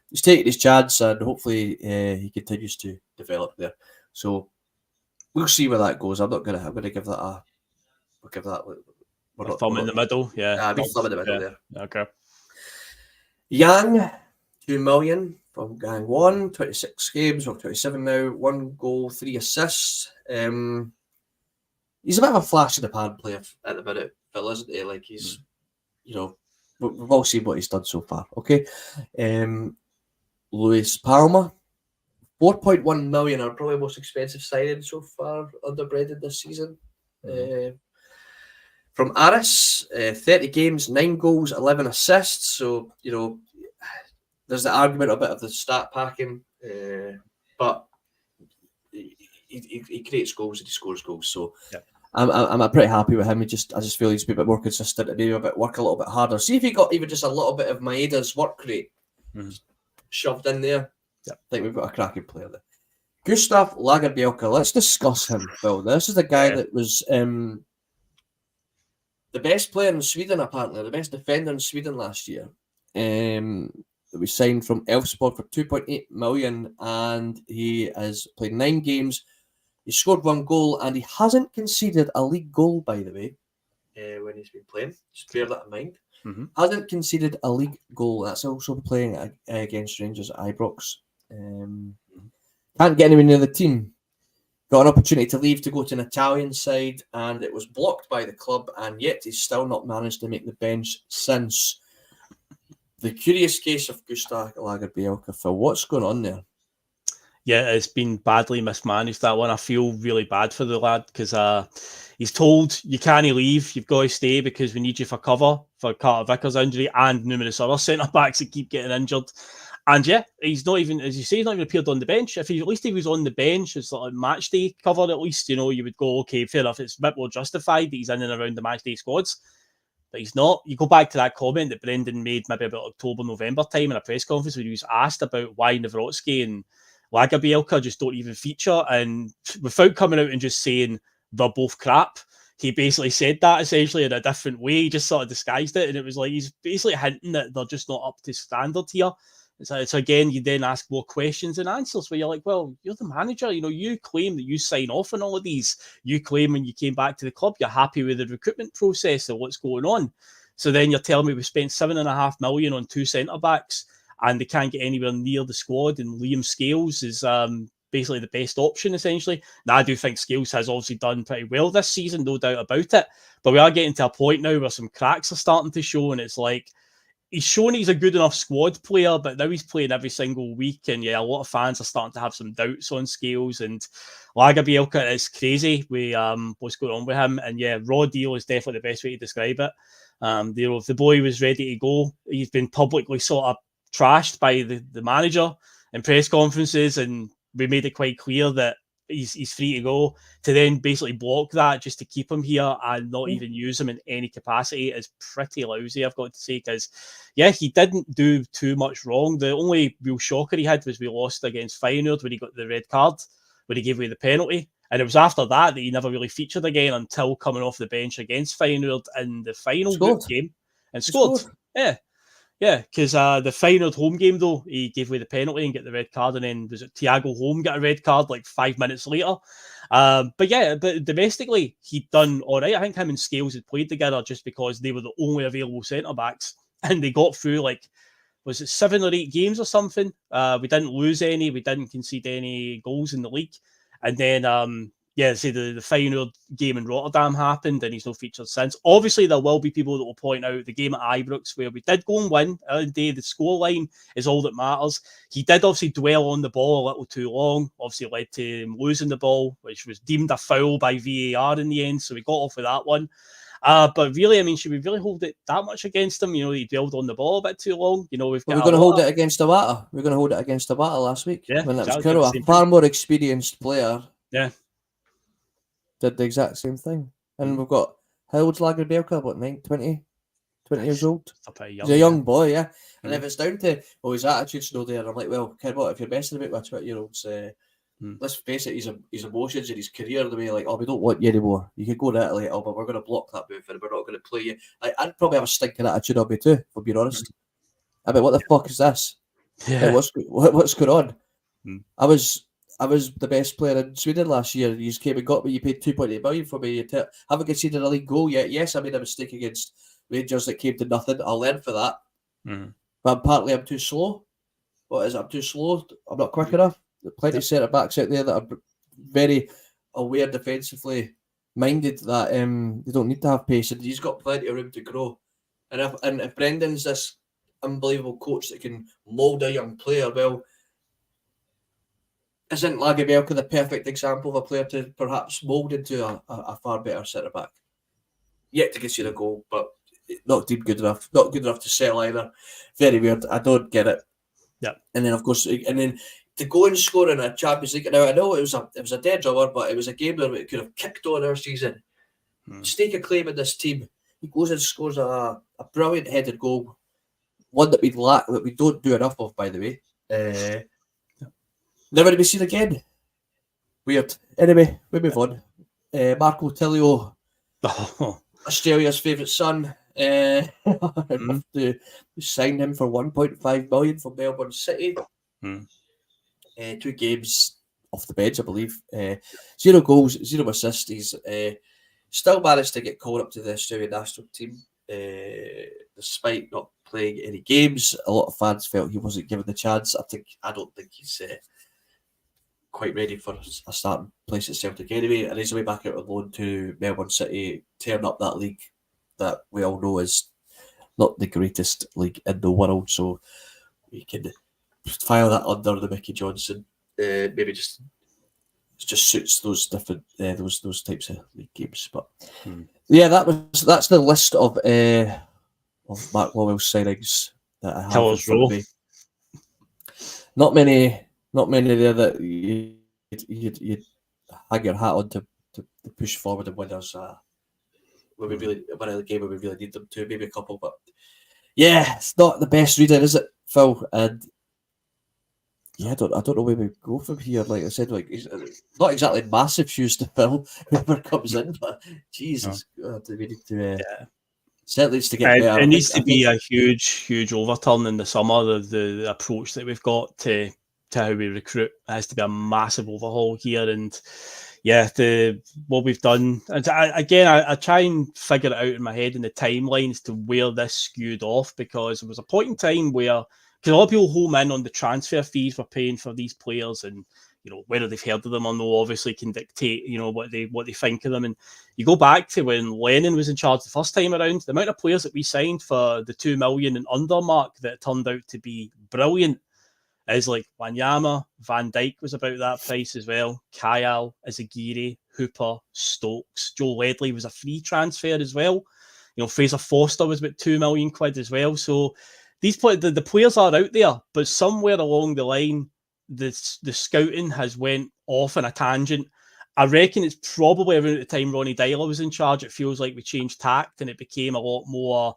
he's taking his chance, and hopefully he continues to develop there. So we'll see where that goes. I'm going to give that a. We'll give that. A thumb in the middle, yeah. Thumb in the middle there. Okay. Yang, 2 million from Gang 1, 26 games, or 27 now, 1 goal, 3 assists. He's a bit of a flash in the pan player at the minute, Phil, isn't he? Like, he's, you know, we've all seen what he's done so far, okay? Luis Palma, 4.1 million, our probably most expensive signing so far under Brendan this season. From Aris, 30 games, 9 goals, 11 assists. So, you know, there's the argument a bit of the stat packing, but he creates goals and he scores goals. So I'm pretty happy with him. I just feel he's a bit more consistent and maybe work a little bit harder. See if he got even just a little bit of Maeda's work rate shoved in there. I think we've got a cracking player there. Gustav Lagerbielke, let's discuss him, Phil. This is the guy that was the best player in Sweden, apparently, the best defender in Sweden last year. That we signed from Elfsborg for 2.8 million, and he has played 9 games. He scored 1 goal, and he hasn't conceded a league goal, by the way, when he's been playing. Just bear that in mind. Hasn't conceded a league goal. That's also playing against Rangers at Ibrox. Can't get anywhere near the team. Got an opportunity to leave to go to an Italian side, and it was blocked by the club, and yet he's still not managed to make the bench since. The curious case of Gustav Lagerbielke, Phil. What's going on there? Yeah, it's been badly mismanaged, that one. I feel really bad for the lad because he's told you can't leave, you've got to stay because we need you for cover for Carter Vickers' injury and numerous other centre-backs that keep getting injured. And yeah, he's not even, as you say, he's not even appeared on the bench. If he, at least he was on the bench, it's like a match day cover at least, you know, you would go, okay, fair enough, it's a bit more justified that he's in and around the match day squads. But he's not. You go back to that comment that Brendan made maybe about October, November time in a press conference when he was asked about why Nawrocki and Lagerbielke just don't even feature. And without coming out and just saying they're both crap, he basically said that essentially in a different way. He just sort of disguised it. And it was like he's basically hinting that they're just not up to standard here. So again, you then ask more questions and answers where you're like, well, you're the manager. You know, you claim that you sign off on all of these. You claim when you came back to the club, you're happy with the recruitment process and what's going on. So then you're telling me we spent $7.5 million on 2 centre-backs and they can't get anywhere near the squad, and Liam Scales is basically the best option, essentially. Now, I do think Scales has obviously done pretty well this season, no doubt about it. But we are getting to a point now where some cracks are starting to show, and it's like, he's shown he's a good enough squad player, but now he's playing every single week. And yeah, a lot of fans are starting to have some doubts on Scales. And Lagerbielke is crazy with what's going on with him. And yeah, raw deal is definitely the best way to describe it. If the boy was ready to go, he's been publicly sort of trashed by the manager in press conferences. And we made it quite clear that he's free to go. To then basically block that just to keep him here and not even use him in any capacity is pretty lousy, I've got to say, because yeah, he didn't do too much wrong. The only real shocker he had was we lost against Feyenoord when he got the red card, when he gave away the penalty. And it was after that he never really featured again until coming off the bench against Feyenoord in the final group game and scored. Yeah, because the Feyenoord home game, though, he gave away the penalty and get the red card, and then was it Thiago Holm got a red card like 5 minutes later. But domestically, he'd done all right. I think him and Scales had played together just because they were the only available centre-backs, and they got through, like, was it 7 or 8 games or something? We didn't lose any. We didn't concede any goals in the league. And then, the Feyenoord game in Rotterdam happened and he's not featured since. Obviously, there will be people that will point out the game at Ibrox where we did go and win. The scoreline is all that matters. He did obviously dwell on the ball a little too long, obviously led to him losing the ball, which was deemed a foul by VAR in the end, so we got off with that one. But really, I mean, should we really hold it that much against him? You know, he dwelled on the ball a bit too long. You know, we're going to hold it against Iwata. We're going to hold it against Iwata last week. Yeah, when exactly. it was a far more experienced player. Yeah. Did the exact same thing. And we've got, how old's Lagerbielke? What, 20 years old? He's a young boy, yeah. And if it's down to, his attitude's no there, I'm like, well, what, if you're messing about with 20-year-olds, let's face it, his emotions and his career, the way, like, we don't want you anymore. You could go to Italy, but we're going to block that move and we're not going to play you. I'd probably have a stinking attitude on me too, if I'm being honest. I mean, what the fuck is this? Yeah. Like, what's going on? I was the best player in Sweden last year. You just came and got me. You paid 2.8 million for me. Haven't conceded a league goal yet. Yes, I made a mistake against Rangers that came to nothing. I'll learn for that. But partly I'm too slow. What is it? I'm too slow. I'm not quick enough. There's plenty of centre backs out there that are very aware defensively minded that they don't need to have pace, and he's got plenty of room to grow. And if Brendan's this unbelievable coach that can mould a young player, well, isn't Lagerbielke the perfect example of a player to perhaps mould into a far better centre back? Yet to concede a goal, but not deemed good enough. Not good enough to settle either. Very weird. I don't get it. Yeah. And then of course, to go and score in a Champions League. Now I know it was a dead rubber, but it was a game that it could have kicked on our season. Stake a claim in this team. He goes and scores a brilliant headed goal, one that we lack, that we don't do enough of, by the way. Never to be seen again. Weird. Anyway, we move on. Marco Tilio, Australia's favourite son, to sign him for 1.5 million from Melbourne City. 2 games off the bench, I believe. 0 goals, 0 assists. He's still managed to get called up to the Australian national team, despite not playing any games. A lot of fans felt he wasn't given the chance. I don't think he's quite ready for a starting place at Celtic anyway, and he's away back out on loan to Melbourne City, tearing up that league that we all know is not the greatest league in the world, so we can file that under the Mickey Johnson. Maybe just suits those different those types of league games. But yeah, that's the list of Mark Lawwell's signings that I have in front of me. Not many there that you'd hang your hat on to push forward and win us when we really win a game when we really need them to. Maybe a couple, but yeah, it's not the best reading, is it, Phil? And yeah, I don't know where we go from here. Like I said, like not exactly massive shoes to fill whoever comes in, but Jesus, God, we need to. Certainly needs to get better. It needs to be a huge overturn in the summer. The approach that we've got to how we recruit has to be a massive overhaul here. And yeah, what we've done. And I try and figure it out in my head in the timelines to where this skewed off, because there was a point in time where, because a lot of people home in on the transfer fees we're paying for these players, and you know whether they've heard of them or no, obviously can dictate what they think of them. And you go back to when Lennon was in charge the first time around, the amount of players that we signed for the 2 million and under mark that turned out to be brilliant is like Wanyama, Van Dijk was about that price as well, Kyle, Izagiri, Hooper, Stokes, Joe Ledley was a free transfer as well. You know, Fraser Foster was about 2 million quid as well. So these the players are out there, but somewhere along the line, the scouting has went off on a tangent. I reckon it's probably around the time Ronnie Dyler was in charge. It feels like we changed tact and it became a lot more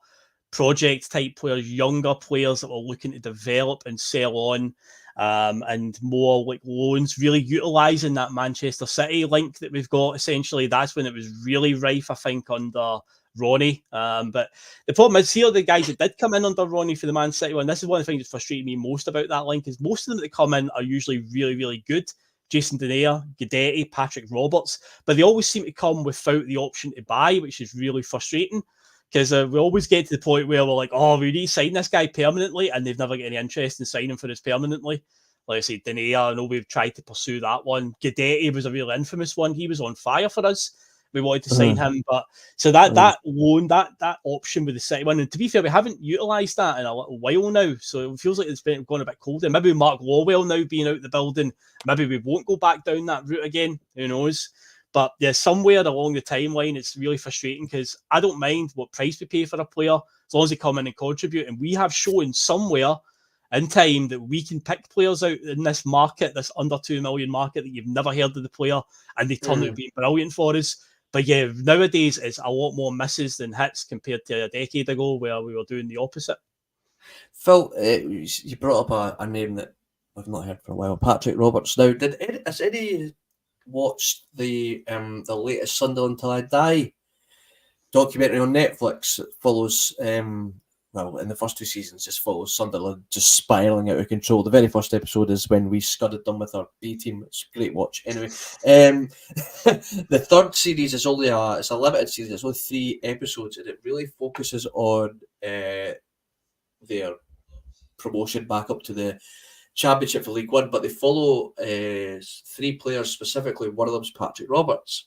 project type players, younger players that were looking to develop and sell on, and more like loans, really utilising that Manchester City link that we've got. Essentially, that's when it was really rife, I think, under Ronnie. But the problem is here, the guys that did come in under Ronnie for the Man City one, this is one of the things that frustrated me most about that link, is most of them that come in are usually really, really good. Jason Denayer, Guidetti, Patrick Roberts, but they always seem to come without the option to buy, which is really frustrating. Because we always get to the point where we're like, oh, we need to sign this guy permanently, and they've never got any interest in signing for us permanently. Like I say, Denayer, I know we've tried to pursue that one. Guidetti was a real infamous one. He was on fire for us. We wanted to sign him, but so that loan, that option with the City one, and to be fair, we haven't utilised that in a little while now. So it feels like it's been going a bit cold. And maybe Mark Lawwell now being out the building, maybe we won't go back down that route again. Who knows? But yeah, somewhere along the timeline, it's really frustrating because I don't mind what price we pay for a player as long as they come in and contribute. And we have shown somewhere in time that we can pick players out in this market, this under 2 million market, that you've never heard of the player, and they turn out being brilliant for us. But yeah, nowadays it's a lot more misses than hits compared to a decade ago where we were doing the opposite. Phil, you brought up a name that I've not heard for a while, Patrick Roberts. Now, has any watched the latest Sunderland Till I Die documentary on Netflix? It follows, well, in the first 2 seasons, just follows Sunderland just spiralling out of control. The very first episode is when we scudded them with our B team. It's a great watch. Anyway, the third series is only it's a limited series. It's only 3 episodes, and it really focuses on their promotion back up to the Championship for League One, but they follow 3 players specifically. One of them's Patrick Roberts.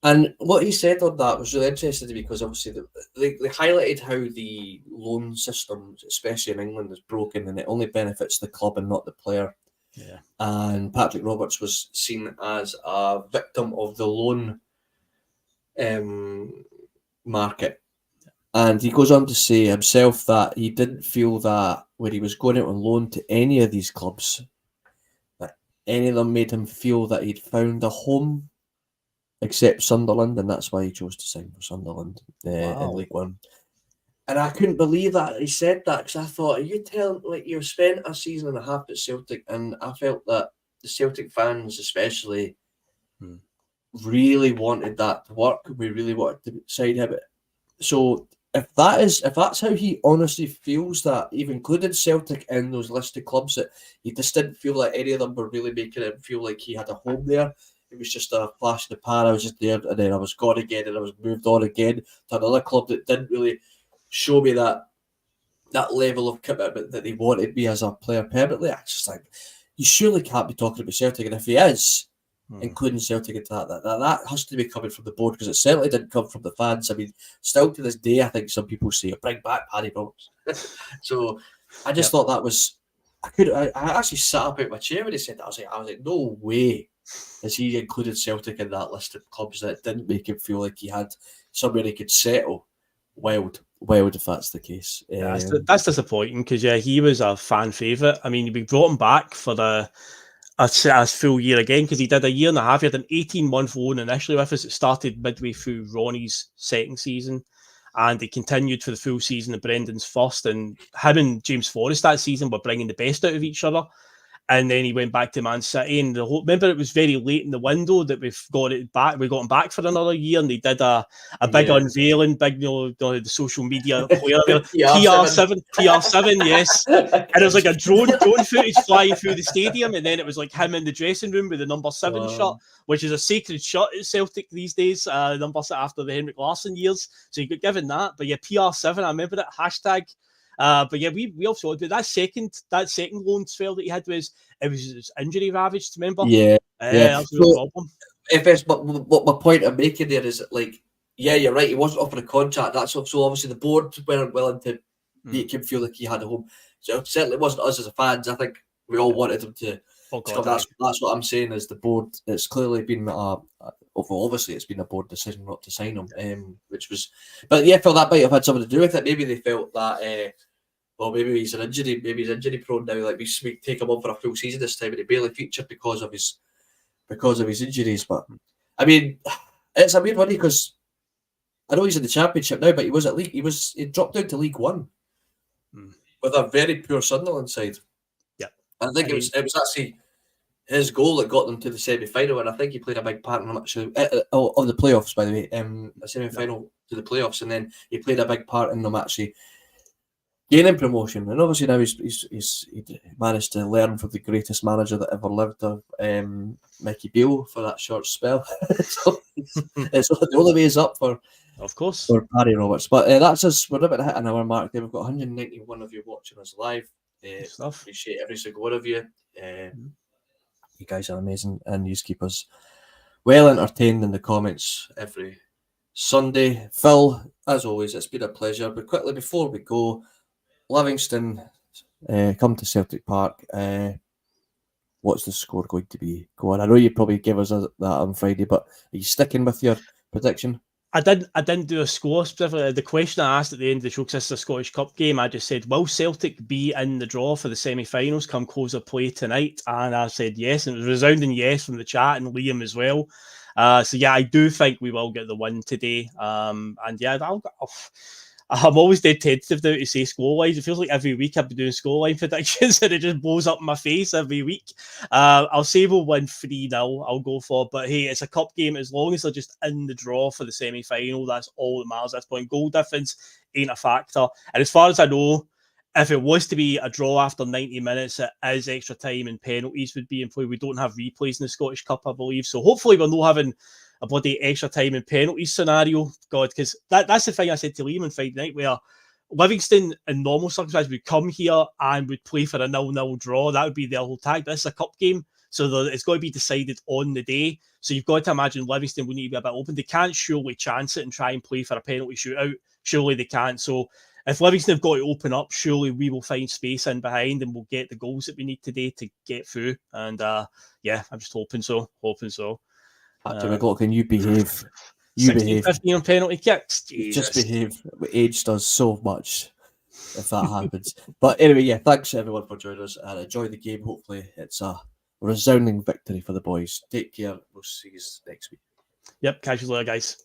And what he said on that was really interesting to me because obviously they highlighted how the loan system, especially in England, is broken and it only benefits the club and not the player. Yeah. And Patrick Roberts was seen as a victim of the loan market. And he goes on to say himself that he didn't feel that when he was going out on loan to any of these clubs, that any of them made him feel that he'd found a home, except Sunderland, and that's why he chose to sign for Sunderland in League One. And I couldn't believe that he said that because I thought, are you telling, like, you've spent a season and a half at Celtic, and I felt that the Celtic fans especially really wanted that to work. We really wanted to sign him. So if that's how he honestly feels, that even including Celtic in those listed clubs, that he just didn't feel like any of them were really making him feel like he had a home there. It was just a flash in the pan. I was just there, and then I was gone again, and I was moved on again to another club that didn't really show me that level of commitment that they wanted me as a player permanently. I just like, you surely can't be talking about Celtic, and if he is, including Celtic into that has to be coming from the board, because it certainly didn't come from the fans. I mean, still to this day, I think some people say, bring back Paddy Roberts. So I just thought that was, I actually sat up out my chair when he said that. I was like, no way has he included Celtic in that list of clubs that didn't make him feel like he had somewhere he could settle. Wild if that's the case. Yeah, that's disappointing because he was a fan favourite. I mean, we brought him back for a full year again because he did a year and a half. He had an 18-month loan initially with us. It started midway through Ronnie's second season, and he continued for the full season of Brendan's first. And him and James Forrest that season were bringing the best out of each other. And then he went back to Man City, and remember it was very late in the window that we've got it back. We got him back for another year, and they did a big unveiling, big the social media player PR7, yes. And it was like a drone footage flying through the stadium, and then it was like him in the dressing room with the number 7 shirt, which is a sacred shirt at Celtic these days. Number after the Henrik Larsson years, so you got given that. But yeah, PR7, I remember that hashtag. But yeah, we also did that second loan spell that he had was injury ravaged. Remember? Yeah. That was a real problem. If it's what my point I'm making there is, like, yeah, you're right. He wasn't offered a contract. That's so obviously the board weren't willing to make him feel like he had a home. So it certainly wasn't us as a fans. I think we all wanted him to. That's what I'm saying. Is the board? It's clearly been obviously it's been a board decision not to sign him, which was. But yeah, I felt that might have had something to do with it. Maybe they felt that. Well, maybe he's injury prone now. Like we take him on for a full season this time, and he barely featured because of his injuries. But I mean, it's a weird one because I know he's in the Championship now, but he was at League. He dropped down to League One with a very poor Sunderland side. Yeah, I think it was actually his goal that got them to the semi-final, and I think he played a big part in them actually of the playoffs. By the way, a semi-final to the playoffs, and then he played a big part in them actually gaining promotion. And obviously now he's managed to learn from the greatest manager that ever lived, Mickey Beale, for that short spell. So it's the only way is up for Paddy Roberts. But that's us. We're about to hit an hour mark there. We've got 191 of you watching us live. Appreciate every single one of you. You guys are amazing, and you keep us well entertained in the comments every Sunday. Phil, as always, it's been a pleasure. But quickly before we go, Livingston, come to Celtic Park. what's the score going to be? Go on. I know you probably gave us that on Friday, but are you sticking with your prediction? I didn't do a score specifically. The question I asked at the end of the show, because this is a Scottish Cup game, I just said, will Celtic be in the draw for the semi-finals come close of play tonight? And I said yes, and it was a resounding yes from the chat and Liam as well. So yeah, I do think we will get the win today. And yeah, I'm always dead tentative now to say scorelines. It feels like every week I've been doing scoreline predictions and it just blows up in my face every week. I'll say we'll win 3-0. I'll go for, but hey, it's a cup game. As long as they're just in the draw for the semi-final, that's all that matters at this point. Goal difference ain't a factor. And as far as I know, if it was to be a draw after 90 minutes, it is extra time and penalties would be in play. We don't have replays in the Scottish Cup, I believe. So hopefully we're not having a bloody extra time and penalties scenario. God, because that's the thing I said to Liam on Friday night, where Livingston in normal circumstances would come here and would play for a 0-0 draw. That would be their whole tag. This is a cup game, so it's got to be decided on the day. So you've got to imagine Livingston will need to be a bit open. They can't surely chance it and try and play for a penalty shootout. Surely they can't. So if Livingston have got to open up, surely we will find space in behind and we'll get the goals that we need today to get through. And yeah, I'm just hoping so. Actually, McLaughlin, you behave. You 16, behave. 15 on penalty kicks. Jesus. Just behave. Age does so much if that happens. But anyway, yeah, thanks everyone for joining us and enjoy the game. Hopefully it's a resounding victory for the boys. Take care. We'll see you next week. Yep, catch you later, guys.